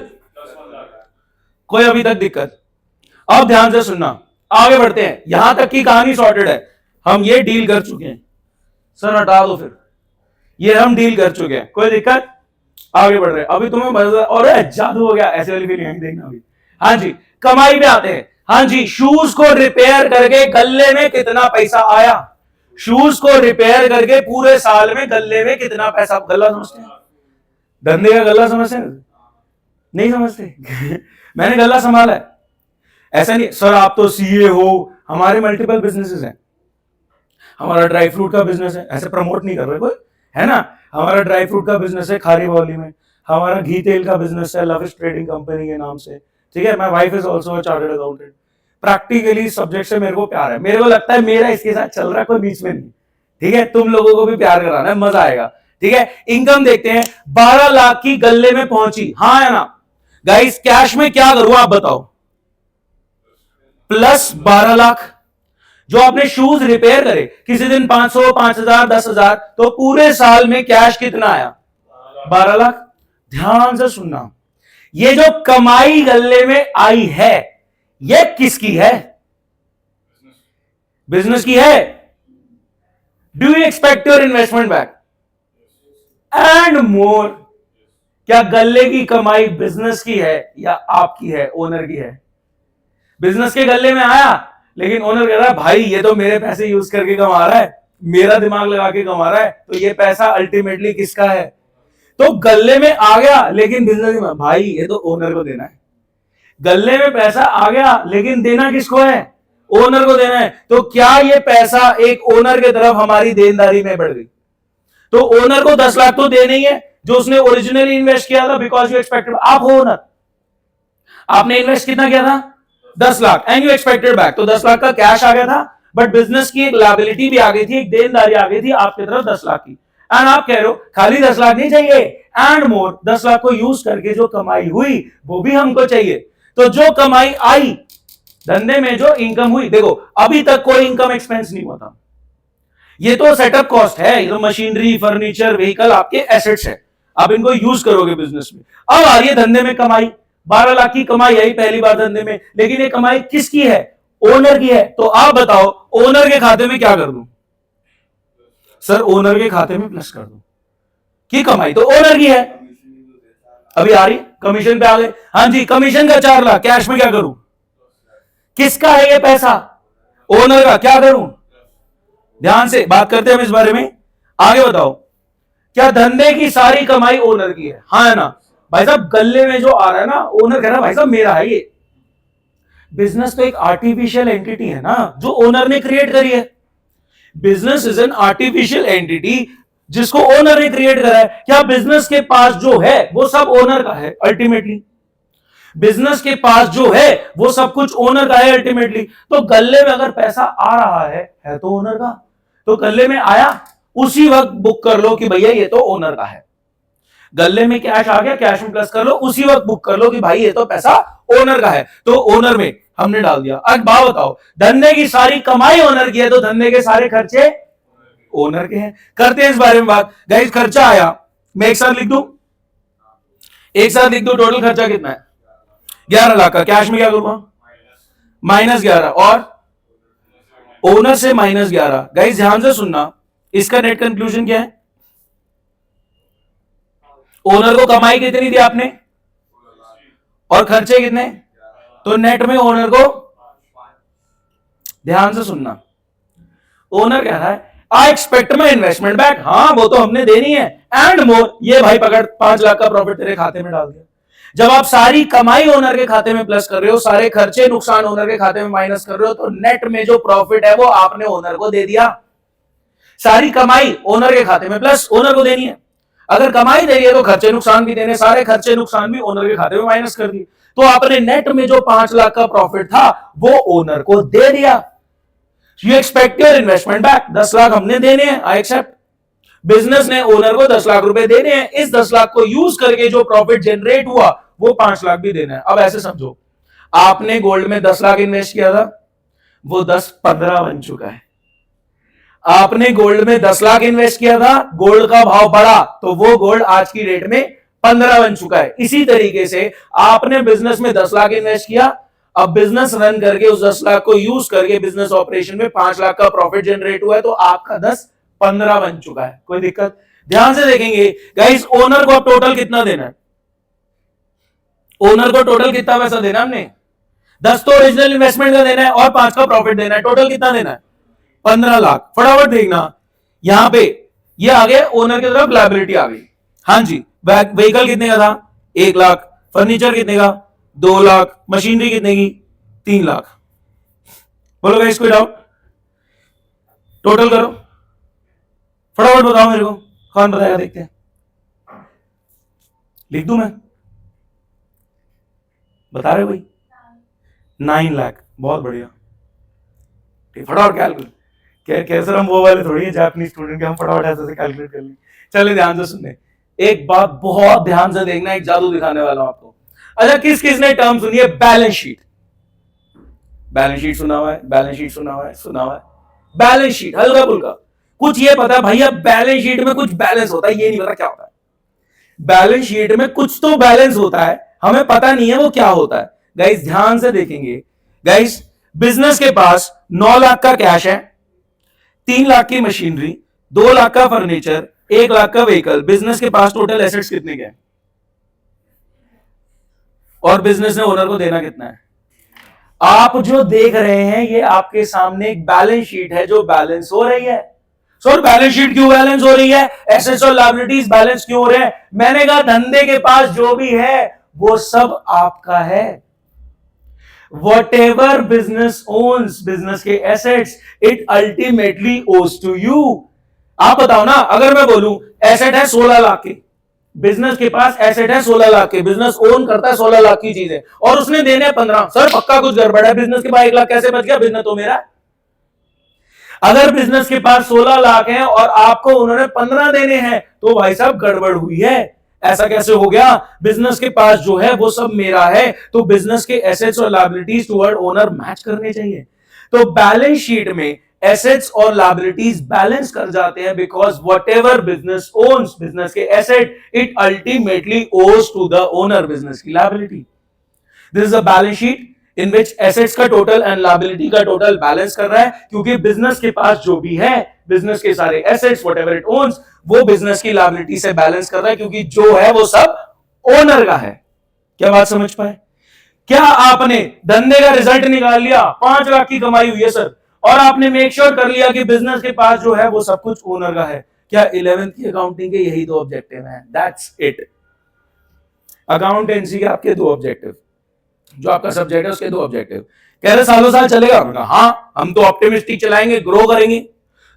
कोई अभी तक दिक्कत? अब ध्यान से सुनना, आगे बढ़ते हैं। यहां तक की कहानी सॉर्टेड है, हम ये डील कर चुके हैं। सर हटा दो फिर, ये हम डील कर चुके हैं, कोई दिक्कत? आगे बढ़ रहे हैं। अभी तुम्हें मजा और जादू हो गया ऐसे वाली फीलिंग देखना अभी। हाँ जी, कमाई पे आते हैं। हाँ जी, शूज को रिपेयर करके गल्ले में कितना पैसा आया? शूज को रिपेयर करके पूरे साल में गल्ले में कितना पैसा? गल्ला समझते हैं? धंधे का गल्ला समझते हैं? नहीं समझते? मैंने गल्ला संभाला है। ऐसा नहीं सर आप तो सीए हो, हमारे मल्टीपल बिजनेसेस हैं। हमारा ड्राई फ्रूट का बिजनेस है, ऐसे प्रमोट नहीं कर रहे कोई, है ना? हमारा ड्राई फ्रूट का बिजनेस है खारी बावली में। हमारा घी तेल का बिजनेस है लविश ट्रेडिंग कंपनी के नाम से, ठीक है? My wife is also a chartered accountant. Practically subject से मेरे को प्यार है, मेरे को लगता है मेरा इसके साथ चल रहा है, कोई बीच में नहीं, ठीक है? तुम लोगों को भी प्यार कराना है, मजा आएगा, ठीक है? इनकम देखते हैं, 12 लाख की गल्ले में पहुंची, हाँ है ना? गाइस कैश में क्या करूं आप बताओ? +12 लाख। जो आपने शूज रिपेयर करे, किसी दिन 500, 5000, 10,000, तो पूरे साल में कैश कितना आया? 12 लाख। ध्यान से सुनना, ये जो कमाई गल्ले में आई है, ये किसकी है? बिजनेस की है। Do you expect your investment back and मोर? क्या गल्ले की कमाई बिजनेस की है या आपकी है, ओनर की है? बिजनेस के गल्ले में आया, लेकिन ओनर कह रहा है भाई ये तो मेरे पैसे यूज करके कमा रहा है, मेरा दिमाग लगा के कमा रहा है, तो ये पैसा अल्टीमेटली किसका है? तो गल्ले में आ गया, लेकिन बिजनेस में भाई ये तो ओनर को देना है। गल्ले में पैसा आ गया, लेकिन देना किसको है? ओनर को देना है। तो क्या ये पैसा एक ओनर की तरफ हमारी देनदारी में बढ़ गई? तो ओनर को 10 लाख तो देना ही है, जो उसने ओरिजिनली इन्वेस्ट किया था, बिकॉज यू एक्सपेक्टेड। आप हो ओनर, आपने इन्वेस्ट कितना किया था? 10 lakh, and you expected back. तो 10 लाख का कैश आ गया था, बट बिजनेस की एक लायबिलिटी भी आ गई थी, एक देनदारी आ गई थी आपकी तरफ 10 लाख की। एंड आप कह रहे हो खाली 10 लाख नहीं चाहिए, एंड मोर, 10 लाख को यूज करके जो कमाई हुई वो भी हमको चाहिए। तो जो कमाई आई, धंधे में जो इनकम हुई, देखो अभी तक कोई इनकम एक्सपेंस नहीं हुआ था, ये तो सेटअप कॉस्ट है, ये तो मशीनरी, फर्नीचर, व्हीकल आपके एसेट्स है, आप इनको यूज करोगे बिजनेस में। अब आ रही है धंधे में कमाई, 12 लाख की कमाई आई पहली बार धंधे में, लेकिन ये कमाई किसकी है? ओनर की है। तो आप बताओ ओनर के खाते में क्या कर दूं? सर ओनर के खाते में प्लस कर दो, कि कमाई तो ओनर की है। अभी आ रही कमीशन पे आ गए। हाँ जी, कमीशन का 4 लाख, कैश में क्या करूं? किसका है ये पैसा? ओनर का। क्या करूं? ध्यान से बात करते हैं हम इस बारे में। आगे बताओ, क्या धंधे की सारी कमाई ओनर की है? हाँ है ना? भाई साहब गल्ले में जो आ रहा है ना, ओनर कह रहा है भाई साहब मेरा है ये। बिजनेस तो एक आर्टिफिशियल एंटिटी है ना, जो ओनर ने क्रिएट करी है। Business is an artificial entity जिसको ओनर ने क्रिएट करा है। क्या बिजनेस के पास जो है वो सब ओनर का है? अल्टीमेटली बिजनेस के पास जो है वो सब कुछ ओनर का है अल्टीमेटली। तो गल्ले में अगर पैसा आ रहा है तो ओनर का। तो गल्ले में आया, उसी वक्त बुक कर लो कि भैया ये तो ओनर का है। गल्ले में कैश आ गया, कैश में प्लस कर लो, उसी वक्त बुक कर लो कि भाई ये तो पैसा ओनर का है। तो ओनर में हमने डाल दिया। अब बात बताओ, धंधे की सारी कमाई ओनर की है, तो धंधे के सारे खर्चे ओनर के हैं। करते हैं इस बारे में बात। गाइस खर्चा आया, मैं एक साथ लिख दूं, एक साथ लिख दूं, टोटल खर्चा कितना है? 11 लाख का। कैश में क्या करूंगा? -11, और ओनर से -11। गाइस ध्यान से सुनना, इसका नेट कंक्लूजन क्या है? ओनर को कमाई कितनी दी आपने और खर्चे कितने? तो नेट में ओनर को, ध्यान से सुनना, ओनर कह रहा है I expect my investment back. हाँ वो तो हमने देनी है, एंड मोर, ये भाई पकड़ 5 लाख का प्रॉफिट तेरे खाते में डाल दिया। जब आप सारी कमाई ओनर के खाते में प्लस कर रहे हो, सारे खर्चे नुकसान ओनर के खाते में माइनस कर रहे हो, तो नेट में जो प्रॉफिट है वो आपने ओनर को दे दिया। सारी कमाई ओनर के खाते में प्लस ओनर को देनी है। अगर कमाई दे रही है तो खर्चे नुकसान भी देने, सारे खर्चे नुकसान भी ओनर के खाते में माइनस कर दिए। तो आपने नेट में जो 5 लाख का प्रॉफिट था वो ओनर को दे दिया। You expect your investment back. 10 lakh हमने देने हैं, आई एक्सेप्ट। बिजनेस ने ओनर को 10 लाख रुपए देने हैं, इस 10 लाख को यूज करके जो प्रॉफिट जनरेट हुआ वो 5 लाख भी देना है। अब ऐसे समझो, आपने गोल्ड में 10 लाख इन्वेस्ट किया था, वो 10 15 बन चुका है। आपने गोल्ड में 10 लाख इन्वेस्ट किया था, गोल्ड का भाव बढ़ा तो वो गोल्ड आज की रेट में 15 बन चुका है। इसी तरीके से आपने बिजनेस में 10 लाख इन्वेस्ट किया, अब बिजनेस रन करके उस 10 लाख को यूज करके बिजनेस ऑपरेशन में 5 लाख का प्रॉफिट जनरेट हुआ है, तो आपका 10 15 बन चुका है। कोई दिक्कत? ध्यान से देखेंगे गाइस, ओनर को अब टोटल कितना देना है? ओनर को टोटल कितना पैसा देना है हमने? 10 तो ओरिजिनल इन्वेस्टमेंट का देना है और 5 का प्रॉफिट देना है। टोटल कितना देना है? 15 लाख। फटाफट देखना, यहां पे ये आ गया ओनर की तरफ लायबिलिटी आ गई। हाँ जी, व्हीकल कितने का था? 1 लाख। फर्नीचर कितने का? 2 लाख। मशीनरी कितने की? 3 लाख। बोलो गाइस, कोई डाउट? टोटल करो, फटाफट बताओ मेरे को, कौन बताएगा? देखते हैं, लिख दूं मैं? बता रहे भाई? 9 लाख। बहुत बढ़िया, फटाफट कैलकुलेट। कैसे हम वो वाले थोड़ी है जापानी स्टूडेंट के, हम फटाफट ऐसे कैलकुलेट कर लें। चलिए ध्यान से सुनने, एक बात बहुत ध्यान से देखना, एक जादू दिखाने वाला हूं आपको। अच्छा, किस किस ने टर्म सुनी है? Balance sheet. बैलेंस शीट सुना हुआ है? बैलेंस शीट सुना हुआ है? सुना हुआ है? बैलेंस शीट हल्का फुल्का कुछ ये पता है भैया, बैलेंस शीट में कुछ बैलेंस होता है, ये नहीं पता क्या होता है। बैलेंस शीट में कुछ तो बैलेंस होता है, हमें पता नहीं है वो क्या होता है। गाइस ध्यान से देखेंगे, गाइस बिजनेस के पास 9 लाख का कैश है, 3 लाख की मशीनरी, 2 लाख का फर्नीचर, 1 लाख का व्हीकल। बिजनेस के पास टोटल एसेट्स कितने के हैं? और बिजनेस ने ओनर को देना कितना है? आप जो देख रहे हैं ये आपके सामने एक बैलेंस शीट है जो बैलेंस हो रही है। सर बैलेंस शीट क्यों बैलेंस हो रही है? एसेट्स और लायबिलिटीज बैलेंस क्यों हो रहे हैं? मैंने कहा धंधे के पास जो भी है वो सब आपका है। Whatever business owns, बिजनेस के assets, it ultimately owes to you। आप बताओ ना, अगर मैं बोलूं एसेट है 16 लाख के, बिजनेस के पास एसेट है 16 लाख के, बिजनेस ओन करता है 16 लाख की चीजें और उसने देने 15, सर पक्का कुछ गड़बड़ है, बिजनेस के पास 1 लाख कैसे बच गया? बिजनेस तो मेरा है। अगर बिजनेस के पास 16 लाख है और आपको उन्होंने 15 देने हैं तो भाई साहब गड़बड़ हुई है। ऐसा कैसे हो गया? बिजनेस के पास जो है वो सब मेरा है, तो बिजनेस के एसेट्स और लायबिलिटीज टुवर्ड ओनर मैच करने चाहिए। तो बैलेंस शीट में एसेट्स और लायबिलिटीज बैलेंस कर जाते हैं, because whatever business owns, business के asset, it ultimately owes to the owner, business की liability. This is a balance sheet in which assets का टोटल एंड लायबिलिटी का टोटल बैलेंस कर रहा है, क्योंकि बिजनेस के पास जो भी है, बिजनेस के सारे एसेट्स व्हाटएवर इट ओन्स, वो बिजनेस की लायबिलिटी से बैलेंस कर रहा है, क्योंकि जो है वो सब ओनर का है। क्या बात समझ पाए? क्या आपने धंधे का रिजल्ट निकाल लिया, 5 लाख की कमाई हुई है सर, और आपने मेक श्योर कर लिया कि बिजनेस के पास जो है वो सब कुछ ओनर का है? क्या 11th की अकाउंटिंग के यही 2 ऑब्जेक्टिव हैं? That's it. अकाउंटेंसी के आपके 2 ऑब्जेक्टिव, जो आपका सब्जेक्ट है उसके 2 ऑब्जेक्टिव। कह रहे सालों साल चलेगा? हाँ, हम तो ऑप्टिमिस्टिक चलाएंगे, ग्रो करेंगे।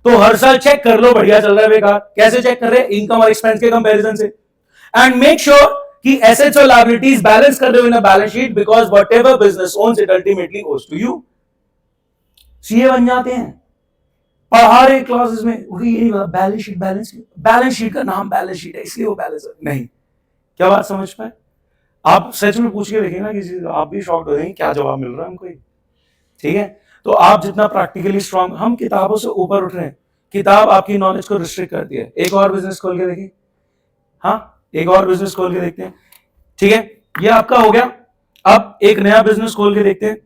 तो हर साल चेक कर लो बढ़िया चल रहा है बेकार। कैसे चेक कर रहे हैं? इनकम और एक्सपेंस के कंपैरिजन से। एंड मेक श्योर कि एसेट्स और लायबिलिटीज बैलेंस कर रहे हो in a balance sheet, because whatever business owns it ultimately owes to you. CA बन जाते हैं पढ़ा रहे क्लासेस में, यही बैलेंस शीट, बैलेंस शीट का नाम बैलेंस शीट है इसलिए वो बैलेंस नहीं। क्या बात समझ पाए? आप सच में पूछ के देखेंगे किसी, आप भी शॉक्ड हो जाएंगे क्या जवाब मिल रहा है हमको। ठीक है, तो आप जितना प्रैक्टिकली स्ट्रांग, हम किताबों से ऊपर उठ रहे हैं, किताब आपकी नॉलेज को रिस्ट्रिक्ट करती है। एक और बिजनेस खोल के देखिए, हाँ एक और बिजनेस खोल के देखते हैं। ठीक है, ये आपका हो गया। अब एक नया बिजनेस खोल के देखते हैं।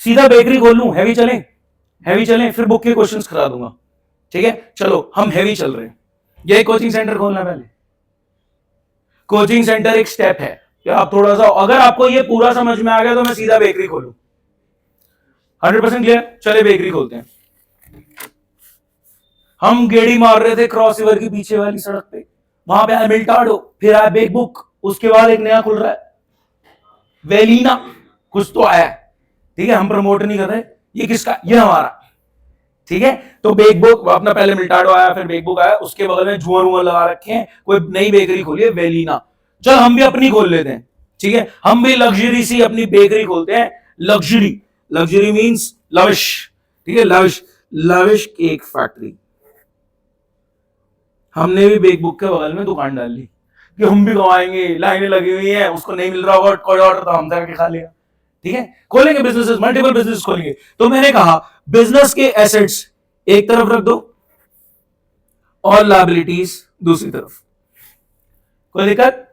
सीधा बेकरी खोल लूं? हैवी चलें? हैवी चलें, फिर बुक के क्वेश्चंस करा दूंगा। ठीक है, चलो हम हैवी चल रहे हैं। ये कोचिंग सेंटर खोलना, पहले कोचिंग सेंटर एक स्टेप है। क्या आप थोड़ा सा, अगर आपको ये पूरा समझ में आ गया तो मैं सीधा बेकरी खोलूं? 100% क्लियर? चले बेकरी खोलते हैं। हम गेड़ी मार रहे थे क्रॉस रिवर की पीछे वाली सड़क पे, वहां पे आया मिल्टाडो, फिर आया बेक बुक, उसके बाद एक नया खुल रहा है वेलिना, कुछ तो आया। ठीक है, हम प्रमोट नहीं कर रहे, ये किसका? ये हमारा। ठीक है, तो बेक बुक अपना, पहले मिल्टाडो आया, फिर बेक बुक आया, उसके बगल में झूमर वूमर लगा रखे हैं, कोई नई बेकरी खोली है वेलिना। चल हम भी अपनी खोल लेते हैं। ठीक है, हम भी लग्जरी सी अपनी बेकरी खोलते हैं। लग्जरी, लग्जरी मींस लविश, ठीक है, लविश, लविश केक फैक्ट्री। हमने भी बेक बुक के बगल में दुकान डाल ली कि हम भी कमाएंगे, लाइनें लगी हुई हैं, उसको नहीं मिल रहा होगा कोई ऑर्डर तो हम जाके खा लिया, ठीक है, खोलेंगे बिजनेसेस, मल्टीपल बिजनेस खोलेंगे। तो मैंने कहा बिजनेस के एसेट्स एक तरफ रख दो और लायबिलिटीज दूसरी तरफ। कोई दिक्कत?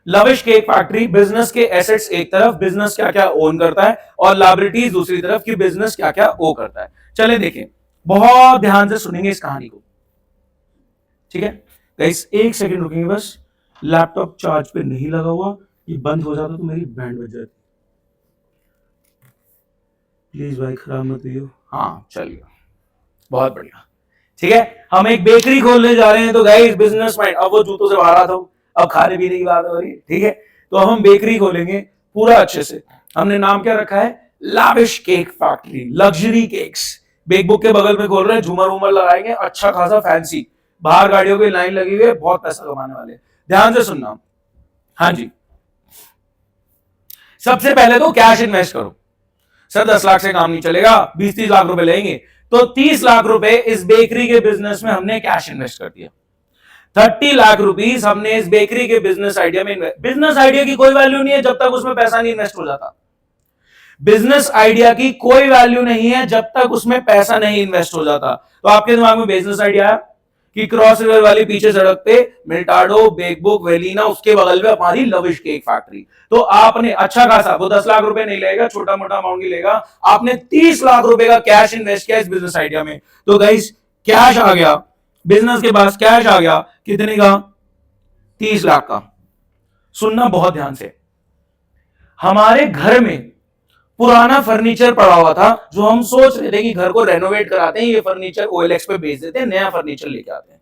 लविश केक फैक्ट्री, बिजनेस के एसेट्स एक तरफ, बिजनेस क्या क्या ओन करता है, और लायबिलिटीज दूसरी तरफ कि बिजनेस क्या क्या ओ करता है। चले देखें, बहुत ध्यान से सुनेंगे इस कहानी को, ठीक है गाइस? एक सेकंड रुकेंगे बस, लैपटॉप चार्ज पे नहीं लगा हुआ, ये बंद हो जाता तो मेरी बैंड बज जाती। प्लीज भाई खराब मत हुई हो। हाँ चलिए, बहुत बढ़िया, ठीक है। हम एक बेकरी खोलने जा रहे हैं, तो गाइस बिजनेस माइंड, अब वो जूतों से बाहर आता हूं, अब खाने पीने की बात हो रही है, ठीक है। तो हम बेकरी खोलेंगे पूरा अच्छे से। हमने नाम क्या रखा है? Lavish Cake Factory, luxury cakes. Bake Book के बगल में खोल रहे हैं, झूमर उमर लगाएंगे, अच्छा खासा फैंसी, बाहर गाड़ियों की लाइन लगी हुई है, बहुत पैसा कमाने वाले। ध्यान से सुनना, हाँ जी। सबसे पहले तो कैश इन्वेस्ट करो। सर 10 लाख से काम नहीं चलेगा, 20-30 लाख रुपए लेंगे। तो 30 लाख रुपए इस बेकरी के बिजनेस में हमने कैश इन्वेस्ट कर दिया। 30 लाख रुपीस हमने इस बेकरी के बिजनेस आइडिया में इन्वेस्ट। बिजनेस आइडिया की कोई वैल्यू नहीं है जब तक उसमें पैसा नहीं इन्वेस्ट हो जाता। बिजनेस आइडिया की कोई वैल्यू नहीं है जब तक उसमें पैसा नहीं इन्वेस्ट हो जाता। तो आपके दिमाग में बिजनेस आइडिया है कि क्रॉस रिवर वाली पीछे सड़क पे मिल्टाडो, बेकबुक, वेलिना, उसके बगल में हमारी लविश केक फैक्ट्री। तो आपने अच्छा खासा, वो 10 लाख रुपए नहीं लेगा, छोटा मोटा अमाउंट ही लेगा, आपने 30 लाख रुपए का कैश इन्वेस्ट किया इस बिजनेस आइडिया में। तो गाइस कैश आ गया, बिजनेस के पास कैश आ गया, कितने का? 30 लाख का। सुनना बहुत ध्यान से, हमारे घर में पुराना फर्नीचर पड़ा हुआ था, जो हम सोच रहे थे कि घर को रेनोवेट कराते हैं, ये फर्नीचर OLX पे बेच देते हैं, नया फर्नीचर लेके आते हैं।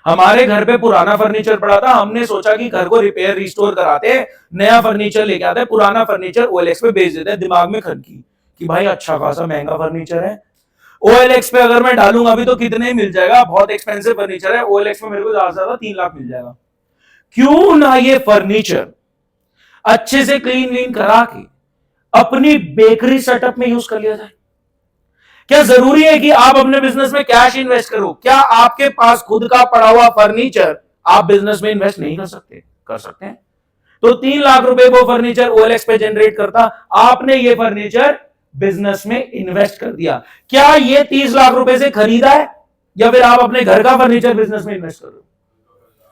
हमारे घर पे पुराना फर्नीचर पड़ा था, हमने सोचा कि घर को रिपेयर रिस्टोर कराते हैं, नया फर्नीचर लेके आते हैं, पुराना फर्नीचर OLX पे बेच देते हैं। दिमाग में खनकी कि भाई अच्छा खासा महंगा फर्नीचर है, OLX पे अगर मैं डालूंगा अभी तो कितने मिल जाएगा, बहुत एक्सपेंसिव फर्नीचर है, OLX पे मेरे को ज्यादा से ज्यादा 3 लाख मिल जाएगा। क्यों ना ये फर्नीचर अच्छे से क्लीन करा के अपनी बेकरी सेटअप में यूज कर लिया जाए। क्या जरूरी है कि आप अपने बिजनेस में कैश इन्वेस्ट करो? क्या आपके पास खुद का पड़ा हुआ फर्नीचर आप बिजनेस में इन्वेस्ट नहीं कर सकते? कर सकते हैं। तो 3 लाख रुपए वो फर्नीचर OLX पे जनरेट करता, आपने ये फर्नीचर बिजनेस में इन्वेस्ट कर दिया। क्या ये 30 लाख रुपए से खरीदा है, या फिर आप अपने घर का फर्नीचर बिजनेस में इन्वेस्ट कर रहे हो?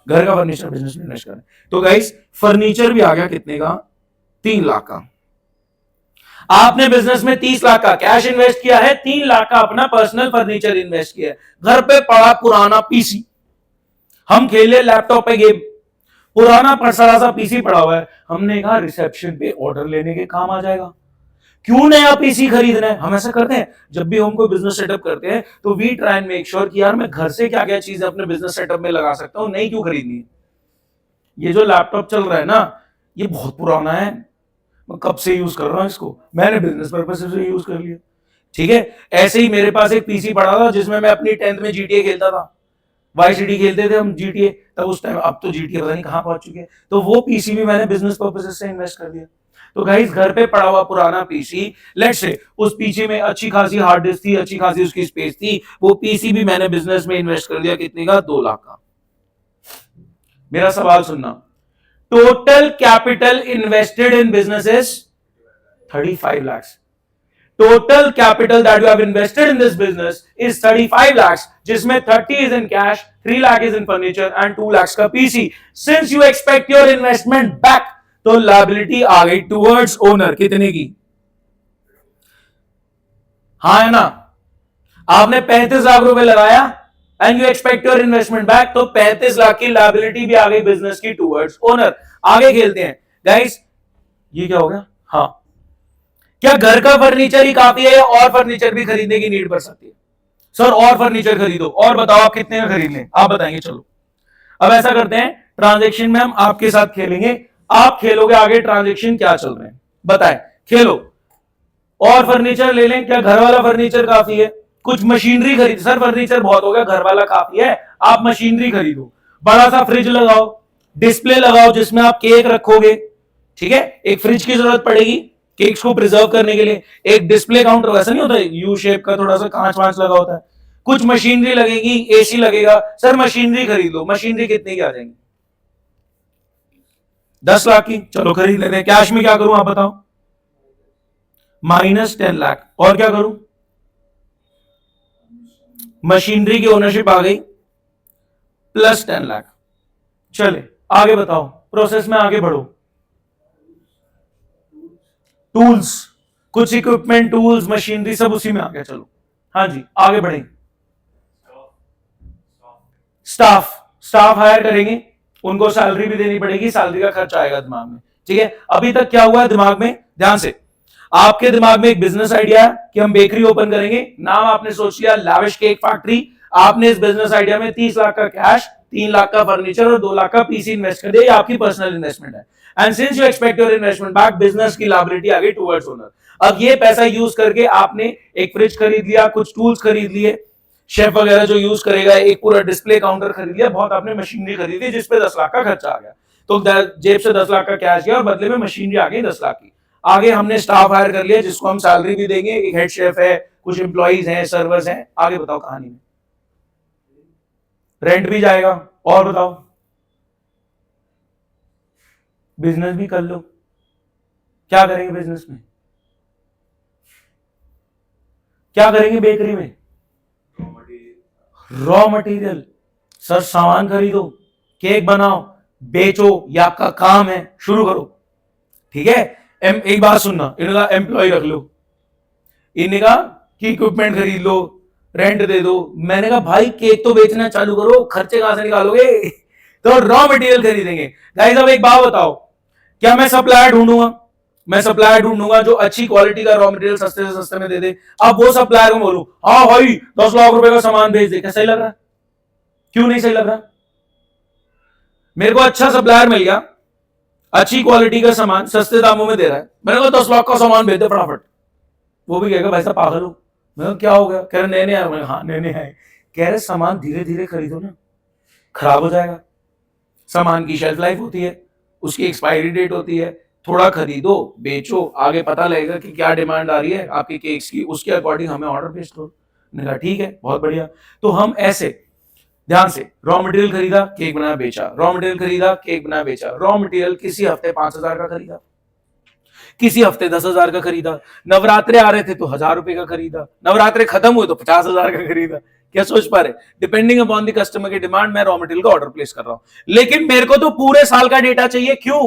घर का फर्नीचर बिजनेस में इन्वेस्ट कर रहे हैं। तो गाइस फर्नीचर भी आ गया कितने का? 3 लाख का। आपने बिजनेस में 30 लाख का कैश इन्वेस्ट किया है, 3 लाख का अपना पर्सनल फर्नीचर इन्वेस्ट किया है। घर पे पड़ा पुराना पीसी, हम खेले लैपटॉप पे गेम, पुराना पसरा सा पीसी पड़ा हुआ है, हमने कहा रिसेप्शन पे ऑर्डर लेने के काम आ जाएगा, क्यों नया पीसी खरीदना है? हम ऐसा करते हैं जब भी हम कोई बिजनेस सेटअप करते हैं तो we try and make sure कि यार मैं घर से क्या क्या चीजें अपने बिजनेस सेटअप में लगा सकता हूं, नहीं क्यों खरीदनी है। ये जो लैपटॉप चल रहा है ना, ये बहुत पुराना है, मैं कब से यूज कर रहा हूं इसको, मैंने बिजनेस पर्पस से यूज कर लिया, ठीक है। ऐसे ही मेरे पास एक पीसी पड़ा था जिसमें मैं अपनी 10th में GTA खेलता था, YCD खेलते थे हम GTA तब उस टाइम, अब तो GTA पता नहीं कहां पहुंच चुके हैं। तो वो पीसी भी मैंने बिजनेस पर्पस से इन्वेस्ट कर दिया। तो गाइस घर पे पड़ा हुआ पुराना पीसी, लेट्स से उस पीसी में अच्छी खासी हार्ड डिस्क थी, अच्छी खासी उसकी स्पेस थी, वो पीसी भी मैंने बिजनेस में इन्वेस्ट कर दिया। कितने का? 2 लाख का। मेरा सवाल सुनना, total capital invested in business is 35 lakhs. Total capital that you have invested in this business is 35 lakhs, जिसमें 30 is in cash, 3 lakh is in furniture and 2 lakhs का PC. Since you expect your investment back, तो liability आ गई towards owner। कितने की? हाँ है ना? आपने 35 लाख रुपए लगाया and you expect your investment back, तो 35 लाख की लायबिलिटी भी आ गई बिजनेस की टूवर्ड्स ओनर। आगे खेलते हैं गाइस, ये क्या हो गया? हाँ, क्या घर का फर्नीचर ही काफी है या और फर्नीचर भी खरीदने की नीड पड़ सकती है? सर और फर्नीचर खरीदो, और बताओ आप कितने में खरीद लें, आप बताएंगे। चलो अब ऐसा करते हैं, ट्रांजेक्शन में हम आपके साथ खेलेंगे, आप खेलोगे आगे ट्रांजेक्शन क्या चल रहे हैं, बताएं। खेलो, और फर्नीचर ले लें, क्या घर वाला फर्नीचर काफी है? कुछ मशीनरी खरीद, सर फर्नीचर बहुत हो गया, घर वाला काफी है, आप मशीनरी खरीदो, बड़ा सा फ्रिज लगाओ, डिस्प्ले लगाओ जिसमें आप केक रखोगे, ठीक है, एक फ्रिज की जरूरत पड़ेगी, केक्स को प्रिजर्व करने के लिए एक डिस्प्ले काउंटर वैसा नहीं होता यू शेप का, थोड़ा सा कांच वांच लगा होता है, कुछ मशीनरी लगेगी, एसी लगेगा। सर मशीनरी खरीद लो, मशीनरी कितने की आ जाएंगी? 10 लाख की, चलो खरीद लेते हैं। कैश में क्या करूं आप बताओ? -10 लाख। और क्या करूं? मशीनरी की ओनरशिप आ गई +10 लाख। चले आगे बताओ, प्रोसेस में आगे बढ़ो। टूल्स, कुछ इक्विपमेंट, टूल्स, मशीनरी सब उसी में आ गया। चलो हाँ जी आगे बढ़े। स्टाफ, स्टाफ हायर करेंगे, उनको सैलरी भी देनी पड़ेगी, सैलरी का खर्च आएगा दिमाग में। ठीक है, अभी तक क्या हुआ है दिमाग में? ध्यान से, आपके दिमाग में एक बिजनेस आइडिया है कि हम बेकरी ओपन करेंगे, नाम आपने सोच लिया लैविश केक फैक्ट्री। आपने इस बिजनेस आइडिया में 30 लाख का कैश, 3 लाख का फर्नीचर और 2 लाख का पीसी इन्वेस्ट कर दिया। आपकी पर्सनल इन्वेस्टमेंट है। And since you expect your investment back, business की लायबिलिटी आ गई टुवर्ड्स ओनर। अब ये पैसा यूज करके आपने एक फ्रिज खरीद लिया, कुछ टूल्स खरीद लिए, शेफ वगैरह जो यूज करेगा, एक पूरा डिस्प्ले काउंटर खरीद लिया, बहुत आपने मशीनरी खरीदी जिसपे 10 लाख का खर्चा आ गया। तो जेब से 10 लाख का कैश गया और बदले में मशीनरी आ गई 10 लाख की। आगे हमने स्टाफ हायर कर लिया जिसको हम सैलरी भी देंगे, एक हेड शेफ है, कुछ एम्प्लॉइज हैं, सर्वर्स हैं। आगे बताओ कहानी में, रेंट भी जाएगा। और बताओ, बिजनेस भी कर लो। क्या करेंगे बिजनेस में? क्या करेंगे बेकरी में? Raw material. सर सामान खरीदो, केक बनाओ, बेचो, ये आपका काम है, शुरू करो। ठीक है, एक बात सुनना, इनका एम्प्लॉय रख लो, इनका की इक्विपमेंट खरीद लो, रेंट दे दो। मैंने कहा भाई केक तो बेचना चालू करो, खर्चे कहां से निकालोगे? तो रॉ मटेरियल खरीदेंगे। गाइस अब एक बात बताओ, क्या मैं सप्लायर ढूंढूंगा? मैं सप्लायर ढूंढूंगा जो अच्छी क्वालिटी का रॉ मटेरियल सस्ते से सस्ते में दे दे। अब वो सप्लायर को बोलूं हाँ भाई 10 लाख रुपए का सामान भेज दे, क्या सही लग रहा है? क्यों नहीं सही लग रहा? मेरे को अच्छा सप्लायर मिल गया, अच्छी क्वालिटी का सामान सस्ते दामों में दे रहा है, मैंने कहा 10 लाख का सामान भेज दे फटाफट। वो भी कहेगा भाई साहब पागल हो। मैं क्या हो गया? कह रहे नए नए आए। हाँ नए नए आए। कह रहे सामान धीरे धीरे खरीदो ना, खराब हो जाएगा। सामान की शेल्फ लाइफ होती है, उसकी एक्सपायरी डेट होती है, थोड़ा खरीदो, बेचो, आगे पता लगेगा कि क्या डिमांड आ रही है आपके केक्स की, उसके अकॉर्डिंग हमें ऑर्डर भेज दो। मैंने कहा ठीक है, बहुत बढ़िया। तो हम ऐसे ध्यान से, रॉ मटेरियल खरीदा, केक बनाया, बेचा, रॉ मटेरियल खरीदा, केक बनाया, बेचा। रॉ मटेरियल किसी हफ्ते 5,000 का खरीदा, किसी हफ्ते 10,000 का खरीदा, नवरात्रे आ रहे थे तो 1,000 रुपए का खरीदा, नवरात्रे खत्म हुए तो 50,000 का खरीदा। क्या सोच पा रहे? डिपेंडिंग अपॉन द कस्टमर की डिमांड मैं रॉ मटेरियल का ऑर्डर प्लेस कर रहा हूं। लेकिन मेरे को तो पूरे साल का डेटा चाहिए। क्यों?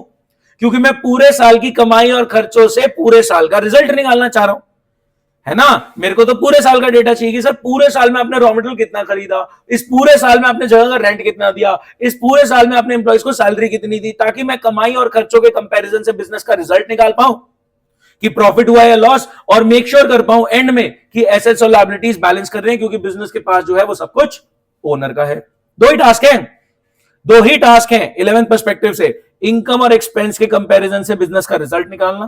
क्योंकि मैं पूरे साल की कमाई और खर्चों से पूरे साल का रिजल्ट निकालना चाह रहा हूं, है ना? मेरे को तो पूरे साल का डेटा चाहिए कि सर पूरे साल में आपने रॉ मटेरियल कितना खरीदा, इस पूरे साल में आपने जगह का रेंट कितना दिया, इस पूरे साल में आपने एम्प्लॉइज को सैलरी कितनी दी, ताकि मैं कमाई और खर्चों के कंपैरिजन से बिजनेस का रिजल्ट निकाल पाऊं कि प्रॉफिट हुआ या लॉस, और मेक श्योर कर पाऊं एंड में कि एसेट्स और लायबिलिटीज बैलेंस कर रहे हैं, क्योंकि बिजनेस के पास जो है वो सब कुछ ओनर का है। दो ही टास्क हैं, दो ही टास्क हैं 11th पर्सपेक्टिव से, इनकम और एक्सपेंस के कंपैरिजन से बिजनेस का रिजल्ट निकालना,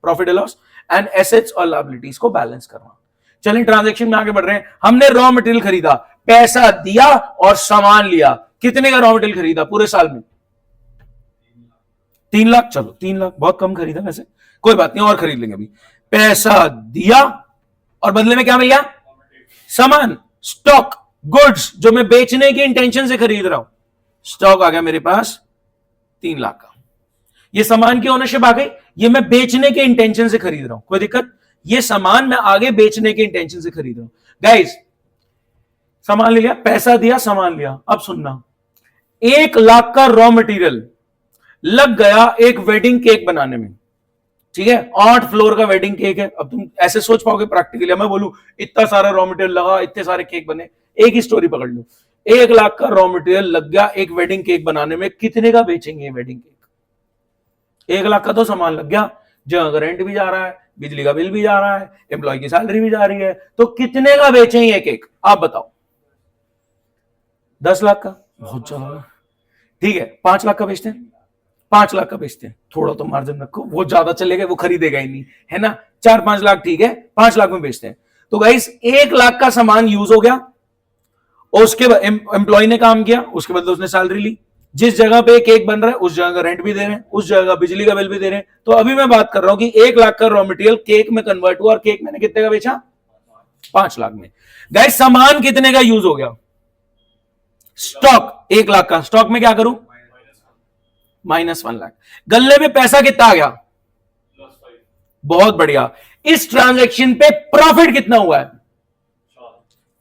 प्रॉफिट और लॉस, एंड एसेट्स और लायबिलिटीज को बैलेंस करना। चलिए ट्रांजैक्शन में आगे बढ़ रहे हैं। हमने रॉ मटेरियल खरीदा, पैसा दिया और सामान लिया। कितने का रॉ मटेरियल खरीदा पूरे साल में? 3 लाख। चलो 3 लाख बहुत कम खरीदा वैसे, कोई बात नहीं और खरीद लेंगे अभी। पैसा दिया और बदले में क्या मिल गया? सामान, स्टॉक, गुड्स, जो मैं बेचने की इंटेंशन से खरीद रहा हूं। स्टॉक आ गया मेरे पास 3 लाख का। ये सामान की ओनरशिप आ गई, ये मैं बेचने के इंटेंशन से खरीद रहा हूं, कोई दिक्कत? ये सामान मैं आगे बेचने के इंटेंशन से खरीद रहा हूं। गाइस सामान ले लिया, पैसा दिया, सामान लिया। अब सुनना, 1 लाख का रॉ मटेरियल लग गया एक वेडिंग केक बनाने में। ठीक है, 8 फ्लोर का वेडिंग केक है। अब तुम ऐसे सोच पाओगे प्रैक्टिकली, मैं बोलूं इतना सारा रॉ मटेरियल लगा, इतने सारे केक बने। एक ही स्टोरी पकड़ लो, 1 लाख का रॉ मटेरियल लग गया एक वेडिंग केक बनाने में। कितने का बेचेंगे वेडिंग केक? 1 लाख का तो सामान लग गया, जगह का रेंट भी जा रहा है, बिजली का बिल भी जा रहा है, एम्प्लॉय की सैलरी भी जा रही है, तो कितने का बेचेंगे ये केक? आप बताओ। 10 लाख का? बहुत ज्यादा। ठीक है, 5 लाख का बेचते हैं, 5 लाख का बेचते हैं, थोड़ा तो मार्जिन रखो, वो ज्यादा चलेगा, वो खरीदेगा ही नहीं, है ना? 4-5 लाख ठीक है, 5 लाख में बेचते हैं। तो गाइस 1 लाख का सामान यूज हो गया, और उसके बाद एम्प्लॉय ने काम किया, उसके बदले उसने सैलरी ली, जिस जगह पे केक बन रहा है उस जगह का रेंट भी दे रहे हैं, उस जगह का बिजली का बिल भी दे रहे हैं। तो अभी मैं बात कर रहा हूं कि 1 लाख का रॉ मटेरियल केक में कन्वर्ट हुआ और केक मैंने कितने का बेचा? 5 लाख में। गाइस सामान कितने का यूज हो गया? स्टॉक 1 लाख का। स्टॉक में क्या करूं? -1 लाख। गल्ले में पैसा कितना आ गया? बहुत बढ़िया। इस ट्रांजैक्शन पे प्रॉफिट कितना हुआ है?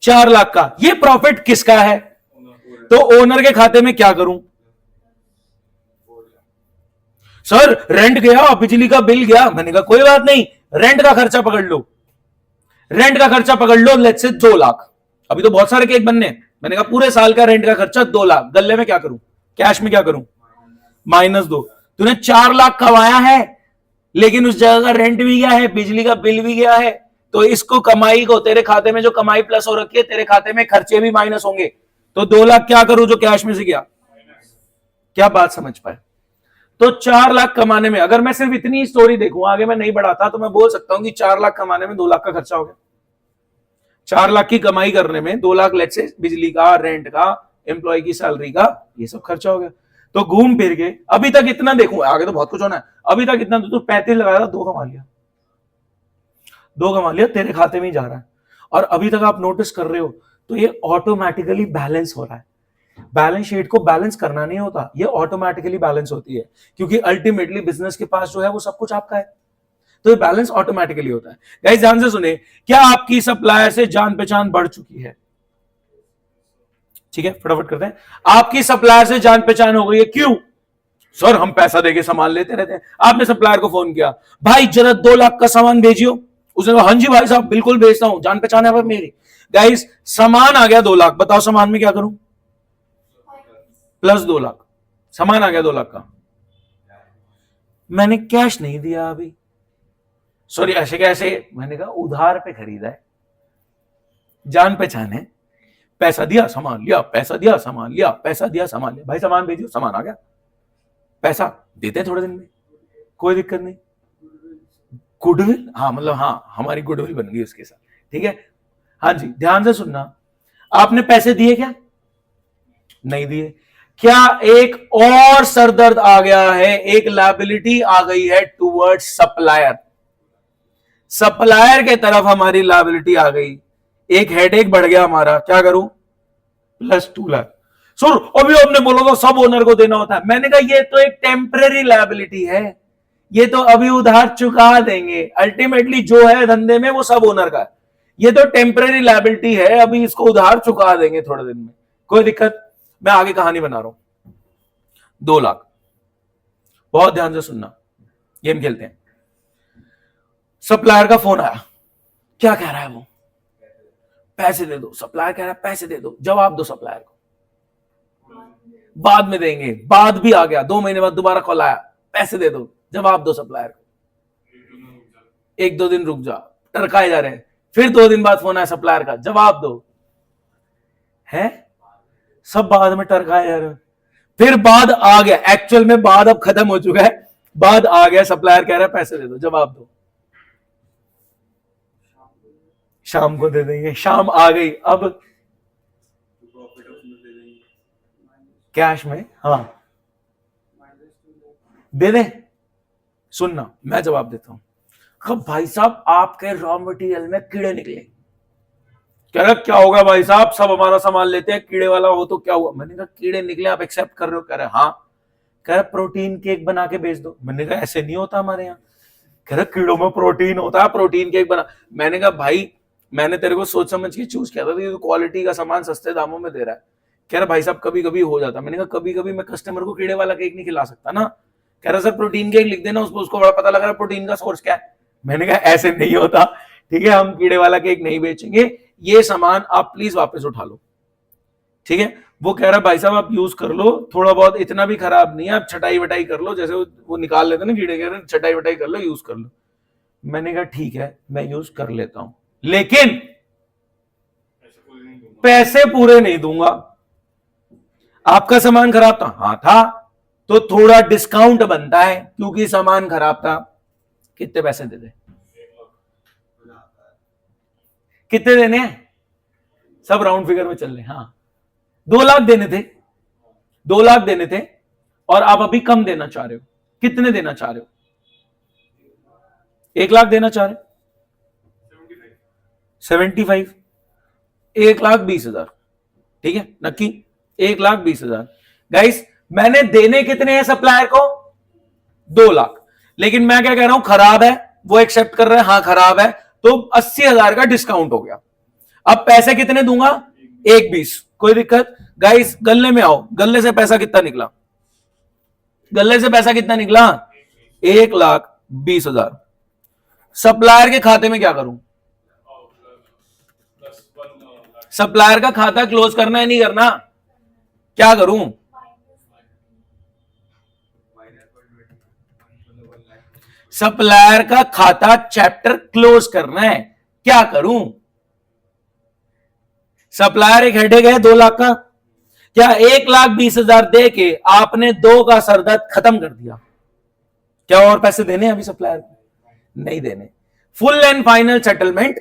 4 लाख का। ये प्रॉफिट किसका है? तो ओनर के खाते में क्या करूं? सर रेंट गया, बिजली का बिल गया। मैंने कहा कोई बात नहीं, रेंट का खर्चा पकड़ लो। रेंट का खर्चा पकड़ लो, लेट्स से 2 लाख। अभी तो बहुत सारे केक बनने। मैंने कहा पूरे साल का रेंट का खर्चा 2 लाख। गल्ले में क्या करूं? कैश में क्या करूं? -2। तूने 4 लाख कमाया है, लेकिन उस जगह का रेंट भी गया है, बिजली का बिल भी गया है। तो इसको कमाई को, तेरे खाते में जो कमाई प्लस हो रखी है, तेरे खाते में खर्चे भी माइनस होंगे। तो 2 लाख क्या करूं जो कैश में से गया? क्या बात समझ पाए? तो 4 लाख कमाने में, अगर मैं सिर्फ इतनी स्टोरी देखूं, आगे मैं नहीं बढ़ाता, तो मैं बोल सकता हूं कि 4 लाख कमाने में 2 लाख का खर्चा हो गया। 4 लाख की कमाई करने में 2 लाख लेट से बिजली का, रेंट का, एम्प्लॉय की सैलरी का, ये सब खर्चा हो गया। तो घूम फिर के अभी तक इतना देखूं, आगे तो बहुत कुछ होना है। अभी तक इतना तो 35 लगाया था, 2 कमा लिया। 2 कमा लिया, तेरे खाते में ही जा रहा है। और अभी तक आप नोटिस कर रहे हो, तो ये ऑटोमेटिकली बैलेंस हो रहा है। बैलेंस शीट को बैलेंस करना नहीं होता, ये ऑटोमेटिकली बैलेंस होती है, क्योंकि अल्टीमेटली बिजनेस के पास जो है वो सब कुछ आपका है। तो ये बैलेंस ऑटोमेटिकली होता है। गाइस ध्यान से सुने, क्या आपकी सप्लायर से जान पहचान बढ़ चुकी है? ठीक है, फटाफट करते हैं। आपकी सप्लायर से जान पहचान हो गई है, क्यों? सर हम पैसा देके सामान लेते रहते हैं। आपने सप्लायर को फोन किया, भाई जरा 2 लाख का सामान भेजियो। उसने कहा हाँ जी भाई साहब बिल्कुल भेजता हूं, जान पहचान है मेरी। गाइस सामान आ गया 2 लाख, बताओ सामान में क्या करूं? +2 लाख। सामान आ गया 2 लाख का, मैंने कैश नहीं दिया अभी। सॉरी ऐसे कैसे? मैंने कहा उधार पे खरीदा है, जान पहचान है, पैसा दिया सामान लिया, पैसा दिया सामान लिया, पैसा दिया सामान लिया। भाई सामान भेजियो, सामान आ गया, पैसा देते हैं थोड़े दिन में, कोई दिक्कत नहीं। गुडविल, हाँ मतलब हाँ हमारी गुडविल बन गई उसके साथ। ठीक है, हाँ जी ध्यान से सुनना। आपने पैसे दिए क्या? नहीं दिए। क्या एक और सरदर्द आ गया है, एक लायबिलिटी आ गई है टुवर्ड्स सप्लायर। सप्लायर के तरफ हमारी लायबिलिटी आ गई, एक हेडेक बढ़ गया हमारा। क्या करूं? +2 लाख। सुन अभी आपने बोला था सब ओनर को देना होता है। मैंने कहा ये तो एक टेम्पररी लायबिलिटी है, ये तो अभी उधार चुका देंगे। अल्टीमेटली जो है धंधे में वो सब ओनर का है। ये तो टेम्पररी लायबिलिटी है, अभी इसको उधार चुका देंगे थोड़े दिन में, कोई दिक्कत। मैं आगे कहानी बना रहा हूं। 2 लाख, बहुत ध्यान से सुनना, गेम खेलते हैं। सप्लायर का फोन आया, क्या कह रहा है वो? पैसे दे दो। सप्लायर कह रहा है पैसे दे दो। जवाब दो सप्लायर को, बाद में देंगे। बाद भी आ गया, 2 महीने बाद दोबारा कॉल आया, पैसे दे दो। जवाब दो सप्लायर को, 1-2 दिन रुक जा, टरकाए जा रहे हैं। फिर 2 दिन बाद फोन आया सप्लायर का, जवाब दो। है सब बाद में टरकाए जा रहे हैं। फिर बाद आ गया, एक्चुअल में बाद अब खत्म हो चुका है, बाद आ गया, सप्लायर कह रहा है पैसे दे दो। जवाब दो। शाम को दे देंगे। शाम आ गई, अब कैश में, हाँ दे दे। सुनना मैं जवाब देता हूं। अब भाई साहब आपके रॉ मटेरियल में कीड़े निकले। कह रहा क्या होगा भाई साहब, सब हमारा सामान लेते हैं, कीड़े वाला हो तो क्या हुआ? मैंने कहा कीड़े निकले, आप एक्सेप्ट कर रहे हो? कह रहे हाँ। कह रहा प्रोटीन केक बना के बेच दो। मैंने कहा ऐसे नहीं होता हमारे यहाँ। कह रहा कीड़ों में प्रोटीन होता है, प्रोटीन केक बना। मैंने कहा भाई मैंने तेरे को सोच समझ के चूज किया था, तो क्वालिटी का सामान सस्ते दामों में दे रहा है। कह रहा भाई साहब कभी कभी हो जाता। मैंने कहा कभी कभी मैं कस्टमर को कीड़े वाला केक नहीं खिला सकता ना। कह रहा सर प्रोटीन केक लिख देना, उसको बड़ा पता लग रहा है प्रोटीन का सोर्स क्या है। मैंने कहा ऐसे नहीं होता, ठीक है, हम कीड़े वाला केक नहीं बेचेंगे, ये सामान आप प्लीज वापस उठा लो। ठीक है, वो कह रहा भाई साहब आप यूज कर लो, थोड़ा बहुत, इतना भी खराब नहीं है, आप छटाई वटाई कर लो, जैसे वो निकाल लेते ना कीड़े, कह रहे छटाई वटाई कर लो, यूज कर लो। मैंने कहा ठीक है मैं यूज कर लेता हूं, लेकिन पैसे पूरे नहीं दूंगा। आपका सामान खराब था? हाँ था, तो थोड़ा डिस्काउंट बनता है क्योंकि सामान खराब था। कितने पैसे दे दे? कितने देने हैं? सब राउंड फिगर में चल रहे। हाँ 2 लाख देने थे, 2 लाख देने थे और आप अभी कम देना चाह रहे हो, कितने देना चाह रहे हो? 1 लाख देना चाह रहे हो? 75, 1,20,000, ठीक है नक्की 1,20,000। गाइस मैंने देने कितने हैं सप्लायर को? 2 लाख। लेकिन मैं क्या कह रहा हूं, खराब है, वो एक्सेप्ट कर रहा है, हाँ खराब है, तो 80,000 का डिस्काउंट हो गया। अब पैसे कितने दूंगा? 1,20। कोई दिक्कत? गाइस गल्ले में आओ, गल्ले से पैसा कितना निकला? गल्ले से पैसा कितना निकला? 1,20,000। सप्लायर के खाते में क्या करूं? सप्लायर का खाता क्लोज करना है नहीं करना? क्या करूं? सप्लायर का खाता चैप्टर क्लोज करना है, क्या करूं? सप्लायर एक हेडेक है 2 लाख का, क्या 1,20,000 दे के आपने 2 का सरदर्द खत्म कर दिया? क्या और पैसे देने अभी सप्लायर को? नहीं देने। फुल एंड फाइनल सेटलमेंट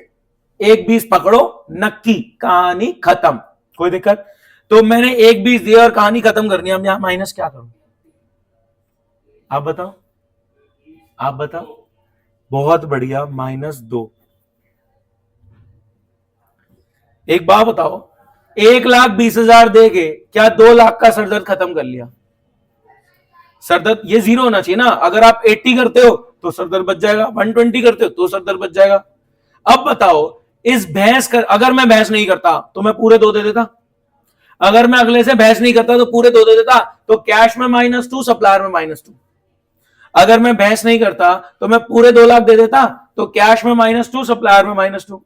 1,20 पकड़ो, नक्की, कहानी खत्म। कोई दिक्कत? तो मैंने 1,20 दिया और कहानी खत्म करनी है। हम यहां माइनस क्या करूं? आप बताओ, आप बताओ। बहुत बढ़िया, -2। एक बात बताओ, 1,20,000 देके क्या 2 लाख का सरदर्द खत्म कर लिया? सरदर्द ये 0 होना चाहिए ना। अगर आप 80 करते हो तो सरदर्द बच जाएगा, 120 करते हो तो सरदर्द बच जाएगा। अब बताओ, इस भैंस कर, अगर मैं बहस नहीं करता तो मैं पूरे 2 दे देता। अगर मैं अगले से बहस नहीं करता तो पूरे 2 दे देता, तो कैश में -2, सप्लायर में -2। अगर मैं बहस नहीं करता तो मैं पूरे 2 लाख दे देता, तो कैश में -2, सप्लायर में -2।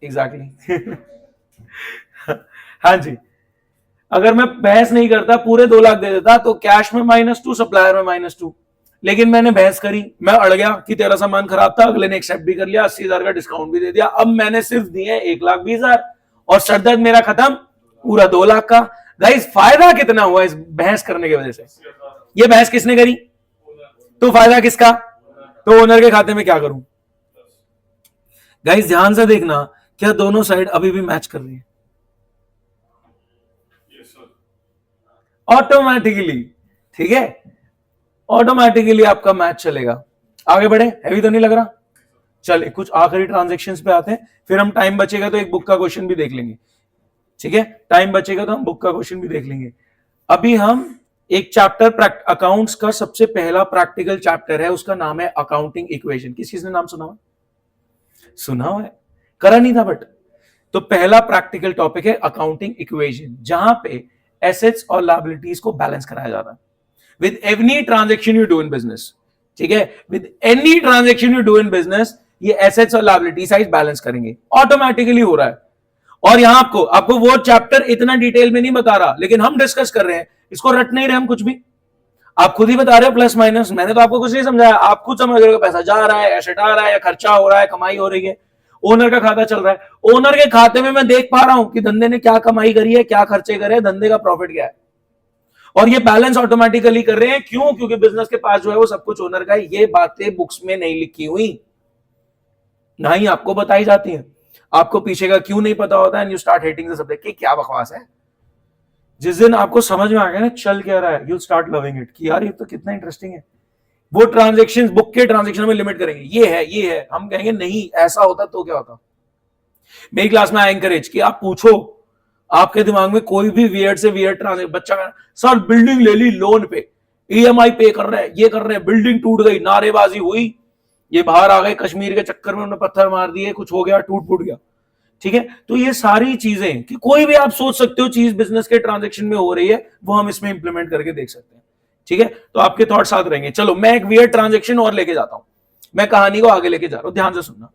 एग्जैक्टली। हाँ जी, अगर मैं बहस नहीं करता पूरे 2 लाख दे देता, तो कैश में -2, सप्लायर में -2। लेकिन मैंने बहस करी, मैं अड़ गया कि तेरा सामान खराब था, अगले ने एक्सेप्ट भी कर लिया, 80,000 का डिस्काउंट भी दे दिया। अब मैंने सिर्फ दिए 1,20,000 और सरदर्द मेरा खत्म पूरा 2 लाख का। गाइस फायदा कितना हुआ इस बहस करने की वजह से? ये बहस किसने करी? तो फायदा किसका? तो ओनर के खाते में क्या करूं? गाइस ध्यान से देखना, क्या दोनों साइड अभी भी मैच कर रही है? ऑटोमेटिकली, ठीक है, ऑटोमेटिकली आपका मैच चलेगा। आगे बढ़े, हैवी तो नहीं लग रहा? चलिए कुछ आखिरी ट्रांजैक्शंस पे आते हैं, फिर हम टाइम बचेगा तो एक बुक का क्वेश्चन भी देख लेंगे, ठीक है? टाइम बचेगा तो हम बुक का क्वेश्चन भी देख लेंगे। अभी हम एक चैप्टर अकाउंट्स का सबसे पहला प्रैक्टिकल चैप्टर है, उसका नाम है अकाउंटिंग इक्वेशन। किसी ने नाम सुना हुआ? सुना हुआ है, करा नहीं था बट। तो पहला प्रैक्टिकल टॉपिक है अकाउंटिंग इक्वेशन, जहां पे एसेट्स और लायबिलिटीज को बैलेंस कराया जाता है with any transaction you do in business, ठीक है? With any transaction you do in business, ये एसेट्स और लायबिलिटी साइड बैलेंस करेंगे, ऑटोमेटिकली हो रहा है। और यहां आपको वो चैप्टर इतना डिटेल में नहीं बता रहा, लेकिन हम डिस्कस कर रहे हैं, इसको रट नहीं रहे हम कुछ भी। आप खुद ही बता रहे हो प्लस माइनस, मैंने तो आपको कुछ नहीं समझाया, आप खुद समझ रहे हो पैसा जा रहा है, एसेट आ रहा है, या खर्चा हो रहा है, कमाई हो रही है, ओनर का खाता चल रहा है। ओनर के खाते में मैं देख पा रहा हूं कि धंधे ने क्या कमाई करी है, क्या खर्चे करे, धंधे का प्रॉफिट क्या है, और ये बैलेंस ऑटोमेटिकली कर रहे हैं। क्यों? क्योंकि बिजनेस के पास जो है वो सब कुछ ओनर का है। ये बातें बुक्स में नहीं लिखी हुई, ना ही आपको बताई जाती है। आपको पीछे का क्यों नहीं पता होता है, and you start hating the subject कि क्या बकवास है। जिस दिन आपको समझ में आ गया ना चल क्या रहा है, यू स्टार्ट लविंग इट कि यार ये तो कितना इंटरेस्टिंग है। वो ट्रांजैक्शंस बुक के ट्रांजैक्शन में लिमिट करेंगे, ये है ये है, हम कहेंगे नहीं ऐसा होता तो क्या होता। मेरी क्लास में आई एनकरेज कि आप पूछो, आपके दिमाग में कोई भी वियर्ड से वियर्ड ट्रांजैक्शन, बच्चा सर बिल्डिंग ले ली लोन पे, ईएमआई पे कर रहे हैं, ये कर रहे हैं, बिल्डिंग टूट गई, नारेबाजी हुई, ये बाहर आ गए कश्मीर के चक्कर में, उन्होंने पत्थर मार दिए, कुछ हो गया, टूट फूट गया, ठीक है? तो ये सारी चीजें कि कोई भी आप सोच सकते हो चीज बिजनेस के ट्रांजैक्शन में हो रही है, वो हम इसमें इंप्लीमेंट करके देख सकते हैं, ठीक है? तो आपके थॉट साथ रहेंगे। चलो मैं एक वियर्ड ट्रांजैक्शन और लेके जाता हूं, मैं कहानी को आगे लेके जा रहा हूं, ध्यान से सुनना।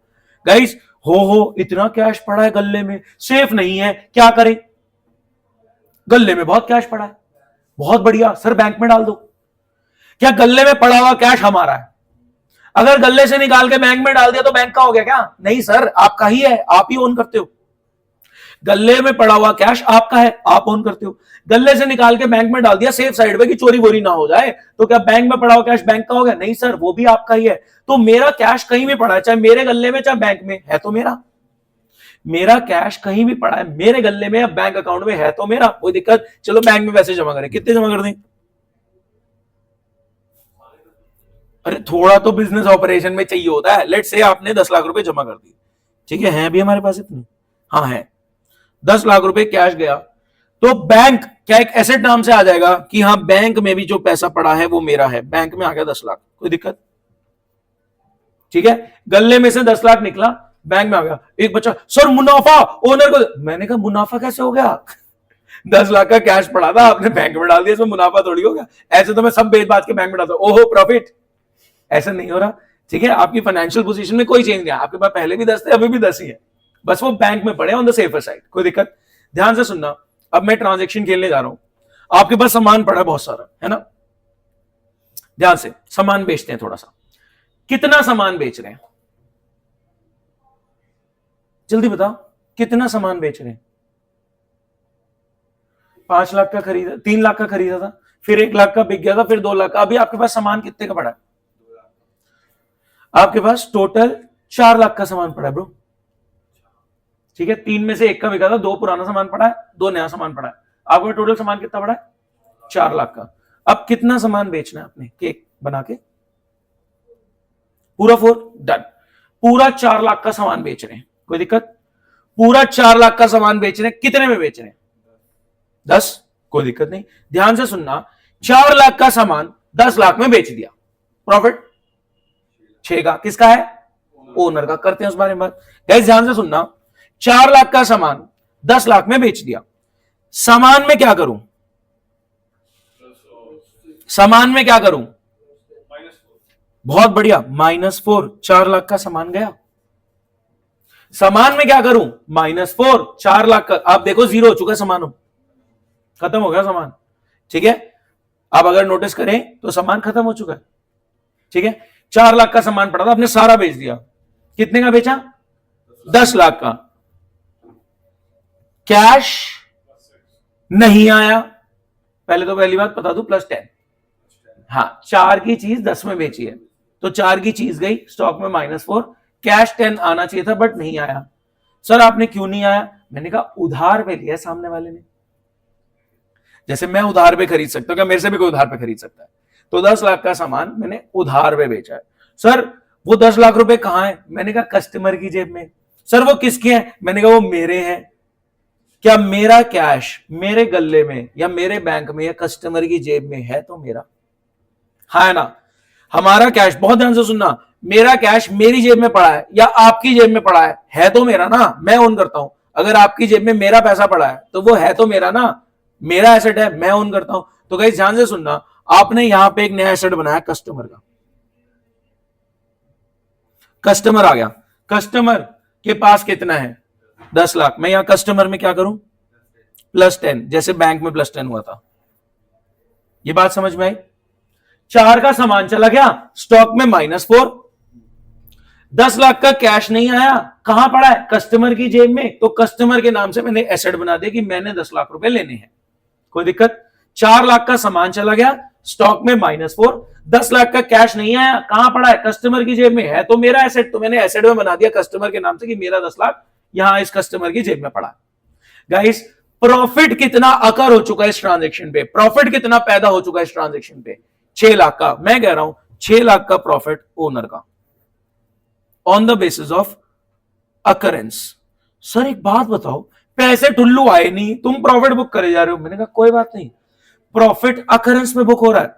गाइस हो इतना कैश पड़ा है गल्ले में, सेफ नहीं है, क्या करें? गल्ले में बहुत कैश पड़ा है, बहुत बढ़िया सर, बैंक में डाल दो। क्या गल्ले में पड़ा हुआ कैश हमारा है? अगर गल्ले से निकाल के बैंक में डाल दिया तो बैंक का हो गया क्या? नहीं सर, आपका ही है, आप ही ओन करते हो। गल्ले में पड़ा हुआ कैश आपका है, आप ओन करते हो। गल्ले से निकाल के बैंक में डाल दिया सेफ साइड पे कि चोरी वोरी ना हो जाए, तो क्या बैंक में पड़ा हुआ कैश बैंक का हो गया? नहीं सर, वो भी आपका ही है। तो मेरा कैश कहीं भी पड़ा है, चाहे मेरे गल्ले में चाहे बैंक में, है तो मेरा। मेरा कैश कहीं भी पड़ा है, मेरे गले में या बैंक अकाउंट में है तो मेरा, कोई दिक्कत, चलो बैंक में पैसे जमा करें, कितने जमा कर दें? अरे थोड़ा तो बिजनेस ऑपरेशन में चाहिए होता है। लेट्स से आपने 10 लाख रुपए जमा कर दिए, ठीक है अभी हमारे पास इतने, हाँ है 10 लाख रुपए कैश गया, तो बैंक क्या एक एसेट नाम से आ जाएगा कि हाँ बैंक में भी जो पैसा पड़ा है वो मेरा है, बैंक में आ गया 10 लाख, कोई दिक्कत? ठीक है, गले में से 10 लाख निकला, बैंक में आ गया। एक बच्चा सर मुनाफा ओनर को, मैंने कहा मुनाफा कैसे हो गया? 10 लाख का कैश पड़ा था, आपने बैंक में डाल दिया, इसमें मुनाफा थोड़ी हो गया। ऐसे तो मैं सब बेच बाज के बैंक में डालता हूं, ओहो प्रॉफिट, ऐसा नहीं हो रहा। ठीक है, आपकी फाइनेंशियल पोजीशन में कोई चेंज नहीं है, आपके पास पहले भी 10 थे, अभी भी 10 ही है, बस वो बैंक में पड़े ऑन द सेफर साइड, कोई दिक्कत? ध्यान से सुनना, अब मैं ट्रांजेक्शन खेलने जा रहा हूं, आपके पास सामान पड़ा बहुत सारा है ना, ध्यान से सामान बेचते हैं थोड़ा सा, कितना सामान बेच रहे हैं? जल्दी बताओ कितना सामान बेच रहे हैं? 5 लाख का खरीदा, 3 लाख का खरीदा था, फिर 1 लाख का बिक गया था, फिर 2 लाख का, अभी आपके पास सामान कितने का पड़ा है? आपके पास टोटल 4 लाख का सामान पड़ा है ब्रो, ठीक है, 3 में से 1 का बिका था, 2 पुराना सामान पड़ा है, 2 नया सामान पड़ा है, आपको टोटल सामान कितना पड़ा है? 4 लाख का। अब कितना सामान बेचना है आपने केक बना के? पूरा 4, डन, पूरा 4 लाख का सामान बेच रहे हैं, कोई दिक्कत? पूरा 4 लाख का सामान बेच रहे हैं, कितने में बेच रहे हैं? 10, कोई दिक्कत नहीं। ध्यान से सुनना, 4 लाख का सामान 10 लाख में बेच दिया, प्रॉफिट 6 का, किसका है? ओनर का। करते हैं उस बारे में बात। गाइस ध्यान से सुनना, 4 लाख का सामान 10 लाख में बेच दिया, सामान में क्या करूं? सामान में क्या करूं? बहुत बढ़िया, -4, 4 लाख का सामान गया, सामान में क्या करूं? -4, 4 लाख का, आप देखो जीरो हो चुका है सामान, खत्म हो गया सामान, ठीक है। अब अगर नोटिस करें तो सामान खत्म हो चुका है, ठीक है। 4 लाख का सामान पड़ा था, आपने सारा बेच दिया, कितने का बेचा? 10 लाख का। कैश नहीं आया, पहले तो पहली बात बता दूं, +10, हाँ 4 की चीज 10 में बेची है, तो 4 की चीज गई स्टॉक में -4, कैश 10 आना चाहिए था बट नहीं आया। सर आपने क्यों नहीं आया? मैंने कहा उधार पे लिया सामने वाले ने, जैसे मैं उधार पे खरीद सकता हूं, क्या मेरे से भी कोई उधार पे खरीद सकता है? तो 10 लाख का सामान मैंने उधार पे बेचा है। सर वो 10 लाख रुपए कहां है? मैंने कहा कस्टमर की जेब में। सर वो किसके हैं? मैंने कहा वो मेरे हैं। क्या मेरा कैश मेरे गले में या मेरे बैंक में या कस्टमर की जेब में है तो मेरा, हाँ ना? हमारा कैश, बहुत ध्यान से सुनना, मेरा कैश मेरी जेब में पड़ा है या आपकी जेब में पड़ा है तो मेरा ना, मैं ओन करता हूं। अगर आपकी जेब में मेरा पैसा पड़ा है तो वो है तो मेरा ना, मेरा एसेट है, मैं ओन करता हूं। तो गाइस ध्यान से सुनना, आपने यहां पे एक नया एसेट बनाया कस्टमर का, कस्टमर आ गया, कस्टमर के पास कितना है? 10 लाख। मैं यहां कस्टमर में क्या करूं? +10, जैसे बैंक में +10 हुआ था। ये बात समझ में आई? 4 का सामान चला गया, स्टॉक में -4, 10 लाख का कैश नहीं आया, कहां पड़ा है? कस्टमर की जेब में। तो कस्टमर के नाम से मैंने एसेट बना दिया कि मैंने 10 लाख रुपए लेने हैं, कोई दिक्कत? 4 लाख का सामान चला गया, स्टॉक में -4, 10 लाख का कैश नहीं आया, कहां पड़ा है? कस्टमर की जेब में, है तो मेरा एसेट, तो मैंने एसेट में बना दिया कस्टमर के नाम से कि मेरा 10 लाख यहां इस कस्टमर की जेब में पड़ा। गाइस प्रॉफिट कितना अकर हो चुका है इस ट्रांजेक्शन पे? प्रॉफिट कितना पैदा हो चुका है इस ट्रांजेक्शन पे? 6 लाख का। मैं कह रहा हूं 6 लाख का प्रॉफिट ओनर का, on the basis of occurrence. Sir एक बात बताओ, पैसे टुल्लू आए नहीं, तुम प्रॉफिट बुक करे जा रहे हो। मैंने कहा कोई बात नहीं, प्रॉफिट अकरेंस में बुक हो रहा है।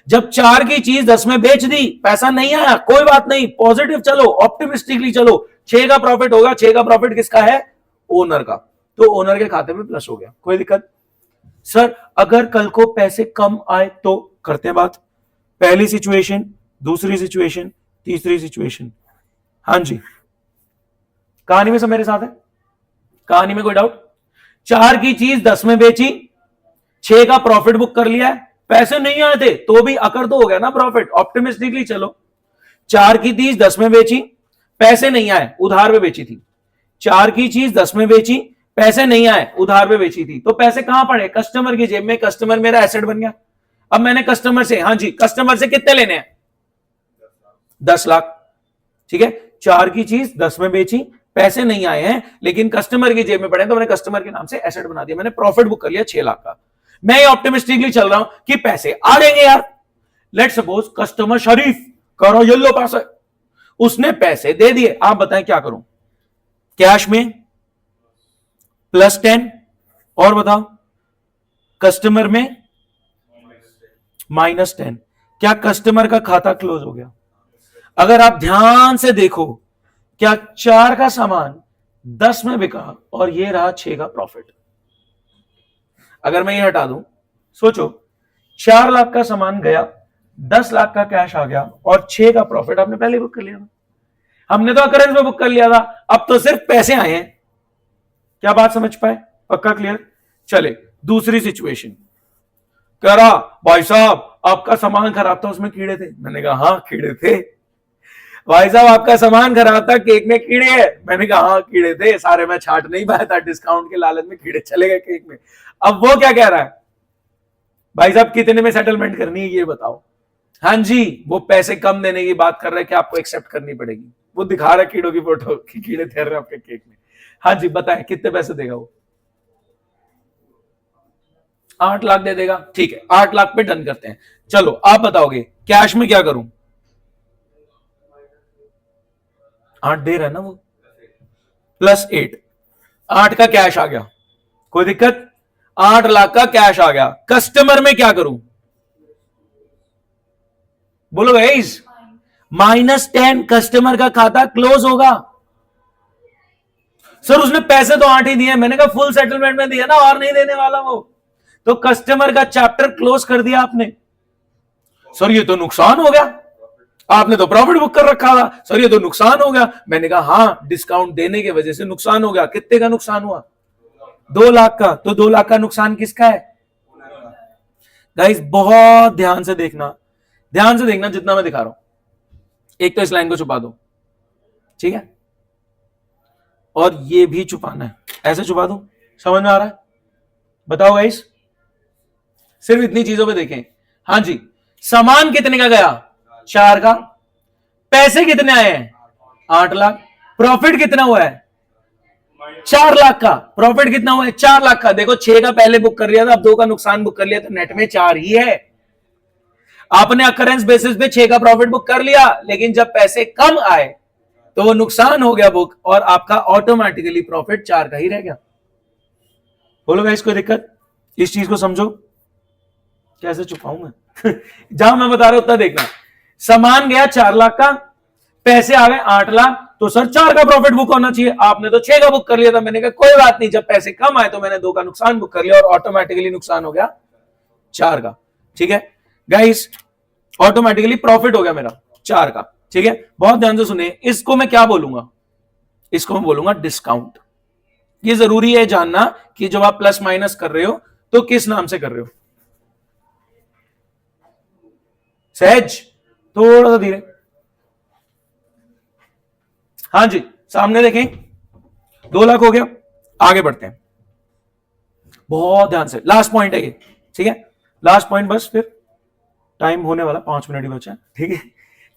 जब 4 की चीज 10 में बेच दी, पैसा नहीं आया, कोई बात नहीं, पॉजिटिव चलो, ऑप्टिमिस्टिकली चलो, 6 का प्रॉफिट होगा। 6 का प्रॉफिट किसका है? ओनर का। तो ओनर के खाते में प्लस हो गया, कोई दिक्कत? सर अगर कल को पैसे कम आए तो? करते हैं बात। पहली सिचुएशन, दूसरी सिचुएशन, तीसरी सिचुएशन। हाँ जी, कहानी में सब मेरे साथ है, कहानी में कोई डाउट? 4 की चीज 10 में बेची, 6 का प्रॉफिट बुक कर लिया है, पैसे नहीं आए थे तो भी अकर तो हो गया ना प्रॉफिट, ऑप्टिमिस्टिकली चलो। 4 की चीज 10 में बेची, पैसे नहीं आए, उधार पे बेची थी। 4 की चीज 10 में बेची, पैसे नहीं आए, उधार पे बेची थी, तो पैसे कहां पड़े? कस्टमर की जेब में। कस्टमर मेरा एसेट बन गया। अब मैंने कस्टमर से, हाँ जी, कस्टमर से कितने लेने हैं? 10 लाख, ठीक है। 4 की चीज 10 में बेची, पैसे नहीं आए हैं लेकिन कस्टमर की जेब में पड़े, तो मैंने कस्टमर के नाम से एसेट बना दिया, मैंने प्रॉफिट बुक कर लिया 6 लाख का। मैं ये ऑप्टिमिस्टिकली चल रहा हूं कि पैसे आ जाएंगे यार। लेट सपोज कस्टमर शरीफ करो येलो पास है, उसने पैसे दे दिए, आप बताएं क्या करूं? कैश में +10 और बताओ कस्टमर में -10। क्या कस्टमर का खाता क्लोज हो गया? अगर आप ध्यान से देखो, क्या 4 का सामान 10 में बिका और ये रहा 6 का प्रॉफिट। अगर मैं ये हटा दूं, सोचो 4 लाख का सामान गया, 10 लाख का कैश आ गया और 6 का प्रॉफिट आपने पहले बुक कर लिया था। हमने तो अकरेंस में बुक कर लिया था, अब तो सिर्फ पैसे आए हैं। क्या बात समझ पाए? पक्का क्लियर? चले दूसरी सिचुएशन। कह रहा भाई साहब आपका सामान खराब था, उसमें कीड़े थे। मैंने कहा हाँ कीड़े थे। भाई साहब आपका सामान खराब था, केक में कीड़े हैं। मैंने कहा हाँ कीड़े थे, सारे मैं छाट नहीं पाया था, डिस्काउंट के लालच में कीड़े चले गए केक में। अब वो क्या कह रहा है? भाई साहब कितने में सेटलमेंट करनी है ये बताओ। हाँ जी, वो पैसे कम देने की बात कर रहा है कि आपको एक्सेप्ट करनी पड़ेगी। वो दिखा रहा है कीड़ों की फोटो कि कीड़े तैर रहे आपके केक में। हाँ जी बताएं कितने पैसे देगा वो? 8 लाख दे देगा। ठीक है 8 लाख पे डन करते हैं। चलो आप बताओगे कैश में क्या करूं? 8 दे रहा है ना वो, +8, 8 का कैश आ गया, कोई दिक्कत? 8 लाख का कैश आ गया। कस्टमर में क्या करूं? बोलो गाइस, -10 कस्टमर का खाता क्लोज होगा। सर उसने पैसे तो 8 ही दिए। मैंने कहा फुल सेटलमेंट में दिया ना, और नहीं देने वाला वो। तो कस्टमर का चैप्टर क्लोज कर दिया आपने। सर ये तो नुकसान हो गया, आपने तो प्रॉफिट बुक कर रखा था। सर ये तो नुकसान हो गया। मैंने कहा हाँ डिस्काउंट देने की वजह से नुकसान हो गया। कितने का नुकसान हुआ? 2 लाख का। तो 2 लाख का नुकसान किसका है? गाइस बहुत ध्यान से देखना, ध्यान से देखना जितना मैं दिखा रहा हूं। एक तो इस लाइन को छुपा दो, ठीक है, और ये भी छुपाना है। ऐसे छुपा दो, समझ में आ रहा है? बताओ गाइस, सिर्फ इतनी चीजों पे देखें। हाँ जी, सामान कितने का गया? 4 का। पैसे कितने आए हैं? 8 लाख। प्रॉफिट कितना हुआ है? 4 लाख का। प्रॉफिट कितना हुआ है? 4 लाख का। देखो 6 का पहले बुक कर लिया था, अब 2 का नुकसान बुक कर लिया, तो नेट में 4 ही है। आपने अकरेंस बेसिस पे 6 का प्रॉफिट बुक कर लिया, लेकिन जब पैसे कम आए तो वो नुकसान हो गया बुक, और आपका ऑटोमेटिकली प्रॉफिट 4 का ही रह गया। बोलो गाइस कोई दिक्कत? इस चीज को समझो। कैसे छुपाऊं मैं? जहां मैं बता रहा हूं उतना देखना। सामान गया 4 लाख का, पैसे आ गए 8 लाख, तो सर 4 का प्रॉफिट बुक होना चाहिए। आपने तो 6 का बुक कर लिया था। मैंने कहा कोई बात नहीं, जब पैसे कम आए तो मैंने 2 का नुकसान बुक कर लिया, और ऑटोमेटिकली नुकसान हो गया 4 का। ठीक है गाइस, ऑटोमेटिकली प्रॉफिट हो गया मेरा 4 का। ठीक है, बहुत ध्यान से सुनिए। इसको मैं क्या बोलूंगा? इसको मैं बोलूंगा डिस्काउंट। ये जरूरी है जानना कि जब आप प्लस माइनस कर रहे हो तो किस नाम से कर रहे हो। सहज, थोड़ा सा धीरे। हाँ जी, सामने देखें, 2 लाख हो गया। आगे बढ़ते हैं, बहुत ध्यान से। लास्ट पॉइंट है ये, ठीक है, लास्ट पॉइंट बस, फिर टाइम होने वाला, 5 मिनट ही बचा, ठीक है,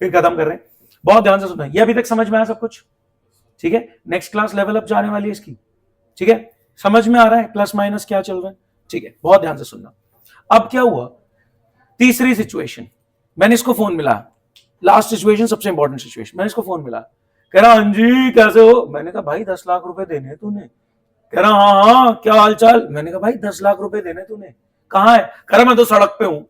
फिर खत्म कर रहे हैं। बहुत ध्यान से सुनना। ये अभी तक समझ में आया सब कुछ? ठीक है, नेक्स्ट क्लास लेवल अप जाने वाली है इसकी। ठीक है, समझ में आ रहा है प्लस माइनस क्या चल रहा है? ठीक है, बहुत ध्यान से सुनना। अब क्या हुआ? तीसरी सिचुएशन, मैंने इसको फोन मिला। लास्ट सिचुएशन सबसे इंपॉर्टेंट सिचुएशन। मैंने इसको फोन मिला, कह रहा हाँ जी कैसे हो? मैंने कहा भाई 10 लाख रुपए देने तूने। कह रहा हाँ हाँ क्या हाल चाल? मैंने कहा भाई 10 लाख रुपए देने तूने, कहाँ है? कह रहा मैं तो सड़क पे हूं।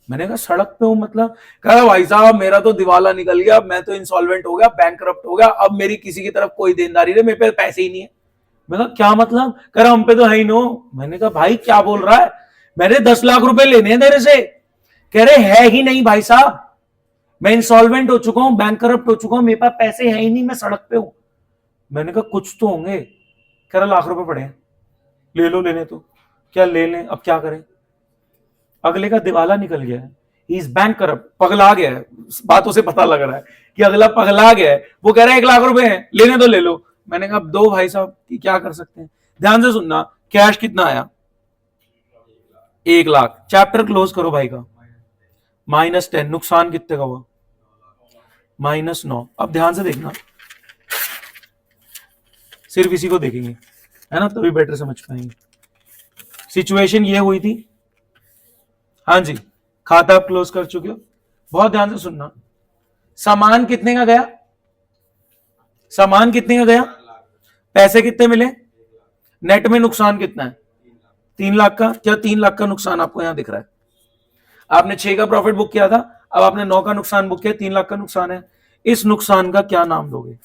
मैंने कहा सड़क पे हूं मतलब? कह रहा भाई साहब मेरा तो दिवाला निकल गया, मैं तो इंसॉल्वेंट हो गया, बैंकरप्ट हो गया, अब मेरी किसी की तरफ कोई देनदारी नहीं, मेरे पे पैसे ही नहीं है। मैंने कहा क्या मतलब? कह रहा हम पे तो है ही नो। मैंने कहा भाई क्या बोल रहा है? मैंने 10 लाख रुपए लेने हैं तेरे से। कह रहे है ही नहीं भाई साहब, मैं इंसॉल्वेंट हो चुका हूं, बैंक करप्ट हो चुका हूं, मेरे पास पैसे है ही नहीं, मैं सड़क पे हूं। मैंने कहा कुछ तो होंगे। कह रहा लाख रुपए पड़े हैं, ले लो लेने तो। क्या ले लें, अब क्या करें? अगले का दिवाला निकल गया है, ही इज बैंक करप्ट, पगला गया है। बातों से पता लग रहा है कि अगला पगला गया है। वो कह रहा है 1 लाख रुपए हैं, लेने तो ले लो। मैंने कहा दो भाई साहब, क्या कर सकते हैं? ध्यान से सुनना। कैश कितना आया? 1 लाख। चैप्टर क्लोज करो भाई का। -10। नुकसान कितने का हुआ? -9। अब ध्यान से देखना, सिर्फ इसी को देखेंगे, है ना, तभी बेटर समझ पाएंगे। सिचुएशन ये हुई थी, हाँ जी, खाता आप क्लोज कर चुके हो, बहुत ध्यान से सुनना। सामान कितने का गया, सामान कितने का गया, पैसे कितने मिले, नेट में नुकसान कितना है, 3 लाख का। क्या 3 लाख का नुकसान आपको यहां दिख रहा है? आपने 6 का प्रॉफिट बुक किया था, अब आपने 9 का नुकसान बुक किया, 3 लाख का नुकसान है। इस नुकसान का क्या नाम दोगे?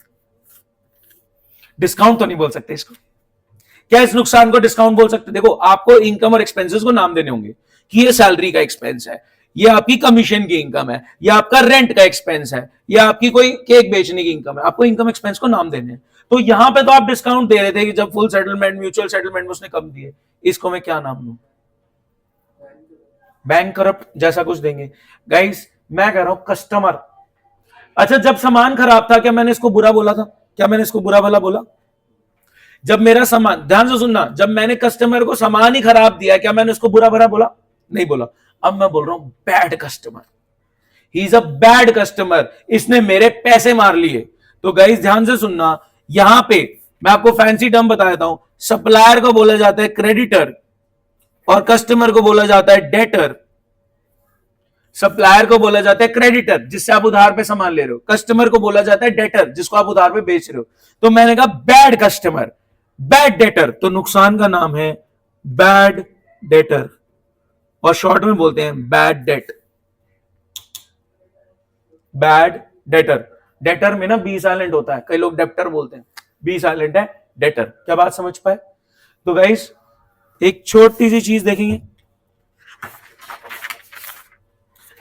डिस्काउंट तो नहीं बोल सकते इसको। क्या इस नुकसान को डिस्काउंट बोल सकते? देखो, आपको इनकम और एक्सपेंसेस को नाम देने होंगे कि ये सैलरी का एक्सपेंस है, ये आपकी कमीशन की इनकम है, या आपका रेंट का एक्सपेंस है, या आपकी कोई केक बेचने की इनकम है। आपको इनकम एक्सपेंस को नाम देने हैं। तो यहां पे तो आप डिस्काउंट दे रहे थे कि जब फुल सेटलमेंट, म्यूचुअल सेटलमेंट में उसने कम दिए। इसको मैं क्या नाम दूं? बैंक करप्ट जैसा कुछ देंगे। गाइस, मैं कह रहा हूं कस्टमर। अच्छा, जब सामान खराब था, क्या मैंने इसको बुरा बोला था? क्या मैंने इसको बुरा भला बोला? जब मेरा सामान, ध्यान से सुनना, जब मैंने कस्टमर को सामान ही खराब दिया, क्या मैंने उसको बुरा भला बोला? नहीं बोला। अब मैं बोल रहा हूं bad customer, he is a bad customer, इसने मेरे पैसे मार लिए। तो गाइस ध्यान से सुनना, यहां पे मैं आपको फैंसी टर्म बता देता हूं। सप्लायर को बोला जाता है क्रेडिटर और कस्टमर को बोला जाता है डेटर। सप्लायर को बोला जाता है क्रेडिटर, जिससे आप उधार पे सामान ले रहे हो। कस्टमर को बोला जाता है डेटर, जिसको आप उधार पे बेच रहे हो। तो मैंने कहा बैड कस्टमर, बैड डेटर, तो नुकसान का नाम है बैड डेटर, और शॉर्ट में बोलते हैं bad debt. Bad debtor, debtor में ना बी साइलेंट होता है, कई लोग डेप्टर बोलते हैं, बी साइलेंट है डेटर। क्या बात समझ पाए? तो गाइस, एक छोटी सी चीज देखेंगे,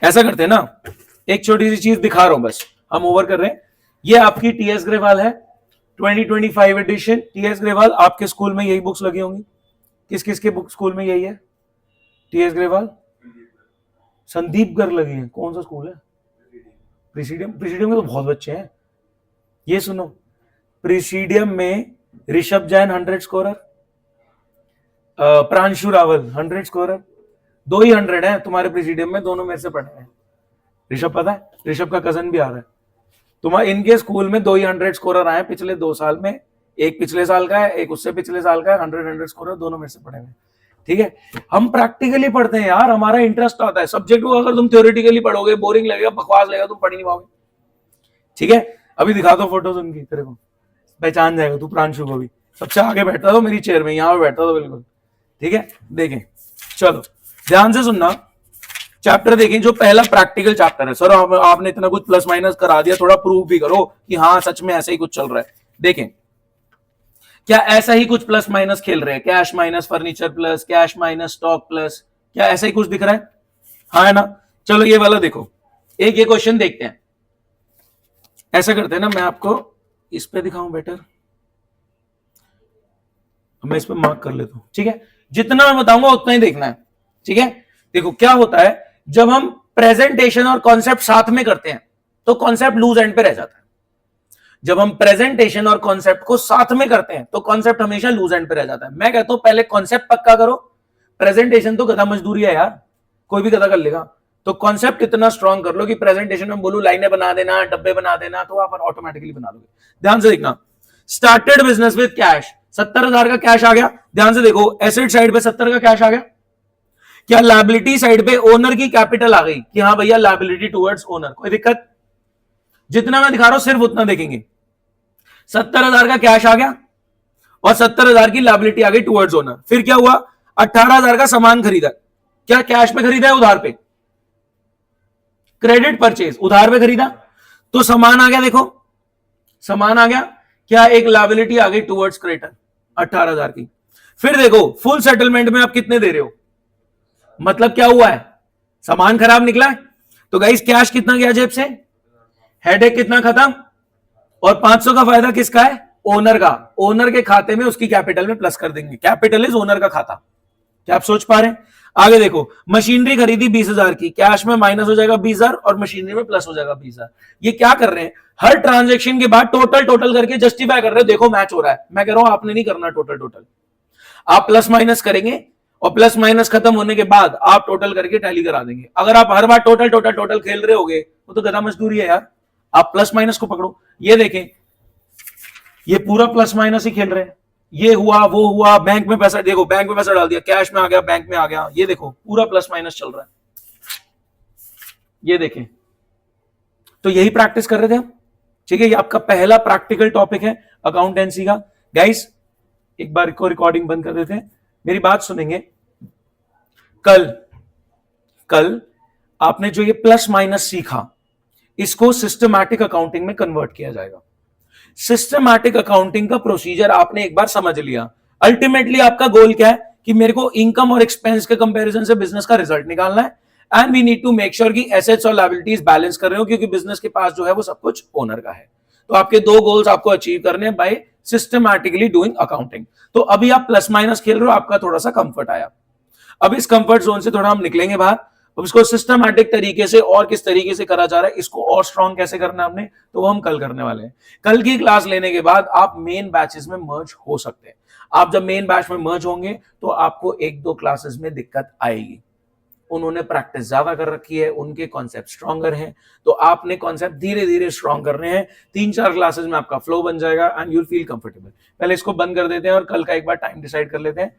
ऐसा करते हैं ना, एक छोटी सी चीज दिखा रहा हूं, बस हम ओवर कर रहे हैं। ये आपकी टीएस ग्रेवाल है, 2025 एडिशन टीएस ग्रेवाल। आपके स्कूल में यही बुक्स लगी होंगी। किस किस के बुक स्कूल में यही है? टीएस ग्रेवाल, संदीप गर्ग लगी है। कौन सा स्कूल है? प्रेसिडियम। प्रेसिडियम में तो बहुत बच्चे हैं। ये सुनो, प्रेसिडियम में ऋषभ जैन 100 स्कोरर, प्रांशु रावल 100 स्कोरर, 2 ही 100 है तुम्हारे प्रेसिडियम में, दोनों मेरे से पढ़े हैं। ऋषभ पता है, ऋषभ का कजन भी आ रहा है। तुम्हारे इनके स्कूल में 2 ही 100 स्कोरर आए पिछले 2 साल में, एक पिछले साल का है, एक उससे पिछले साल का है। 100 स्कोरर दोनों मेरे से पढ़े हुए। ठीक है, हम प्रैक्टिकली पढ़ते हैं यार, हमारा इंटरेस्ट आता है। सब्जेक्ट को अगर तुम थ्योरेटिकली पढ़ोगे, बोरिंग लगेगा, बकवास लगेगा, तुम पढ़ नहीं पाओगे। ठीक है, अभी दिखा दो फोटोज उनकी, तेरे को पहचान जाएगा तू प्रांशु को भी। सबसे आगे बैठता था मेरी चेयर में, यहां पे बैठता था बिल्कुल। ठीक है, देखें, चलो ध्यान से सुनना। चैप्टर देखें, जो पहला प्रैक्टिकल चैप्टर है। सर आपने इतना कुछ प्लस माइनस करा दिया, थोड़ा प्रूव भी करो कि हाँ सच में ऐसा ही कुछ चल रहा है। देखें, क्या ऐसा ही कुछ प्लस माइनस खेल रहे हैं? Cash minus furniture plus, cash minus stock plus, क्या ऐसा ही कुछ दिख रहा है? हाँ है ना? चलो ये वाला देखो, एक ये क्वेश्चन देखते हैं। ऐसा करते हैं ना, मैं आपको इस पे दिखाऊं बेटर, मैं इस पे मार्क कर लेता हूं। ठीक है, जितना मैं बताऊंगा उतना ही देखना है। ठीक है, देखो क्या होता है, जब हम प्रेजेंटेशन और कॉन्सेप्ट साथ में करते हैं तो कॉन्सेप्ट लूज एंड पे रह जाता है। जब हम प्रेजेंटेशन और कॉन्सेप्ट को साथ में करते हैं तो कॉन्सेप्ट हमेशा लूज एंड पे रह जाता है। मैं कहता हूं पहले कॉन्सेप्ट पक्का करो, प्रेजेंटेशन तो गधा मजदूरी है यार, कोई भी गधा कर लेगा। तो कॉन्सेप्ट इतना स्ट्रॉन्ग कर लो कि प्रेजेंटेशन में बोलूं लाइनें बना देना, डब्बे बना देना, तो आप ऑटोमेटिकली बना लोगे। ध्यान से देखना, स्टार्टेड बिजनेस विद कैश, 70,000 का कैश आ गया। ध्यान से देखो, एसेट साइड पे 70 का कैश आ गया। क्या लायबिलिटी साइड पे ओनर की कैपिटल आ गई कि हाँ भैया लायबिलिटी टुवर्ड्स ओनर? कोई दिक्कत? जितना मैं दिखा रहा हूं सिर्फ उतना देखेंगे। 70,000 का कैश आ गया और 70,000 की लायबिलिटी आ गई टुवर्ड्स ओनर। फिर क्या हुआ? 18,000 का सामान खरीदा। क्या कैश पे खरीदा है उधार पे? क्रेडिट परचेज, उधार पे खरीदा तो सामान आ गया। देखो सामान आ गया, क्या एक लायबिलिटी आ गई टुवर्ड्स क्रेडिटर 18,000 की। फिर देखो फुल सेटलमेंट में आप कितने दे रहे हो, मतलब क्या हुआ है, सामान खराब निकला है। तो गाइस कैश कितना गया जेब से, हेडेक कितना खत्म, और 500 का फायदा किसका है? ओनर का। ओनर के खाते में उसकी कैपिटल में प्लस कर देंगे। कैपिटल इज ओनर का खाता। क्या आप सोच पा रहे हैं? आगे देखो, मशीनरी खरीदी 20,000 की, कैश में माइनस हो जाएगा 20,000 और मशीनरी में प्लस हो जाएगा 20,000। ये क्या कर रहे हैं, हर ट्रांजेक्शन के बाद टोटल करके जस्टिफाई कर रहे हो, देखो मैच हो रहा है। मैं कह रहा हूं आपने नहीं करना टोटल, आप प्लस माइनस करेंगे और प्लस माइनस खत्म होने के बाद आप टोटल करके टैली करा देंगे। अगर आप हर बार टोटल खेल रहे होगे वो तो गधा मजदूरी है यार। आप प्लस माइनस को पकड़ो। ये देखें, ये पूरा प्लस माइनस ही खेल रहे हैं, ये हुआ वो हुआ, बैंक में पैसा, देखो बैंक में पैसा डाल दिया, कैश में आ गया, बैंक में आ गया, ये देखो पूरा प्लस माइनस चल रहा है, ये देखें। तो यही प्रैक्टिस कर रहे थे हम, ठीक है। ये आपका पहला प्रैक्टिकल टॉपिक है अकाउंटेंसी का। गाइस एक बार को रिकॉर्डिंग बंद कर देते हैं, मेरी बात सुनेंगे। कल आपने जो ये प्लस माइनस सीखा, इसको सिस्टमैटिक अकाउंटिंग में कन्वर्ट किया जाएगा। सिस्टमैटिक अकाउंटिंग का प्रोसीजर आपने एक बार समझ लिया, अल्टीमेटली आपका गोल क्या है कि मेरे को इनकम और एक्सपेंस के कंपैरिजन से बिजनेस का रिजल्ट निकालना है, and we need to make sure कि एसेट्स और लायबिलिटीज बैलेंस कर रहे हो, क्योंकि बिजनेस के पास जो है वो सब कुछ ओनर का है। तो आपके दो गोल्स आपको अचीव करने हैं बाय सिस्टमैटिकली डूइंग अकाउंटिंग। तो अभी आप प्लस माइनस खेल रहे हो, आपका थोड़ा सा कंफर्ट आया। अब इस कंफर्ट जोन से थोड़ा हम निकलेंगे बाहर, अब इसको सिस्टमैटिक तरीके से और किस तरीके से करा जा रहा है, इसको और स्ट्रॉन्ग कैसे करना है हमने, तो वो हम कल करने वाले हैं। कल की क्लास लेने के बाद आप मेन बैचेस में मर्ज हो सकते हैं। आप जब मेन बैच में मर्ज होंगे तो आपको एक दो क्लासेस में दिक्कत आएगी, उन्होंने प्रैक्टिस ज्यादा कर रखी है, उनके कॉन्सेप्ट स्ट्रॉन्गर हैं, तो आपने कॉन्सेप्ट धीरे धीरे स्ट्रॉन्ग करने हैं। 3-4 क्लासेस में आपका फ्लो बन जाएगा and you will feel comfortable. पहले इसको बंद कर देते हैं और कल का एक बार टाइम डिसाइड कर लेते हैं।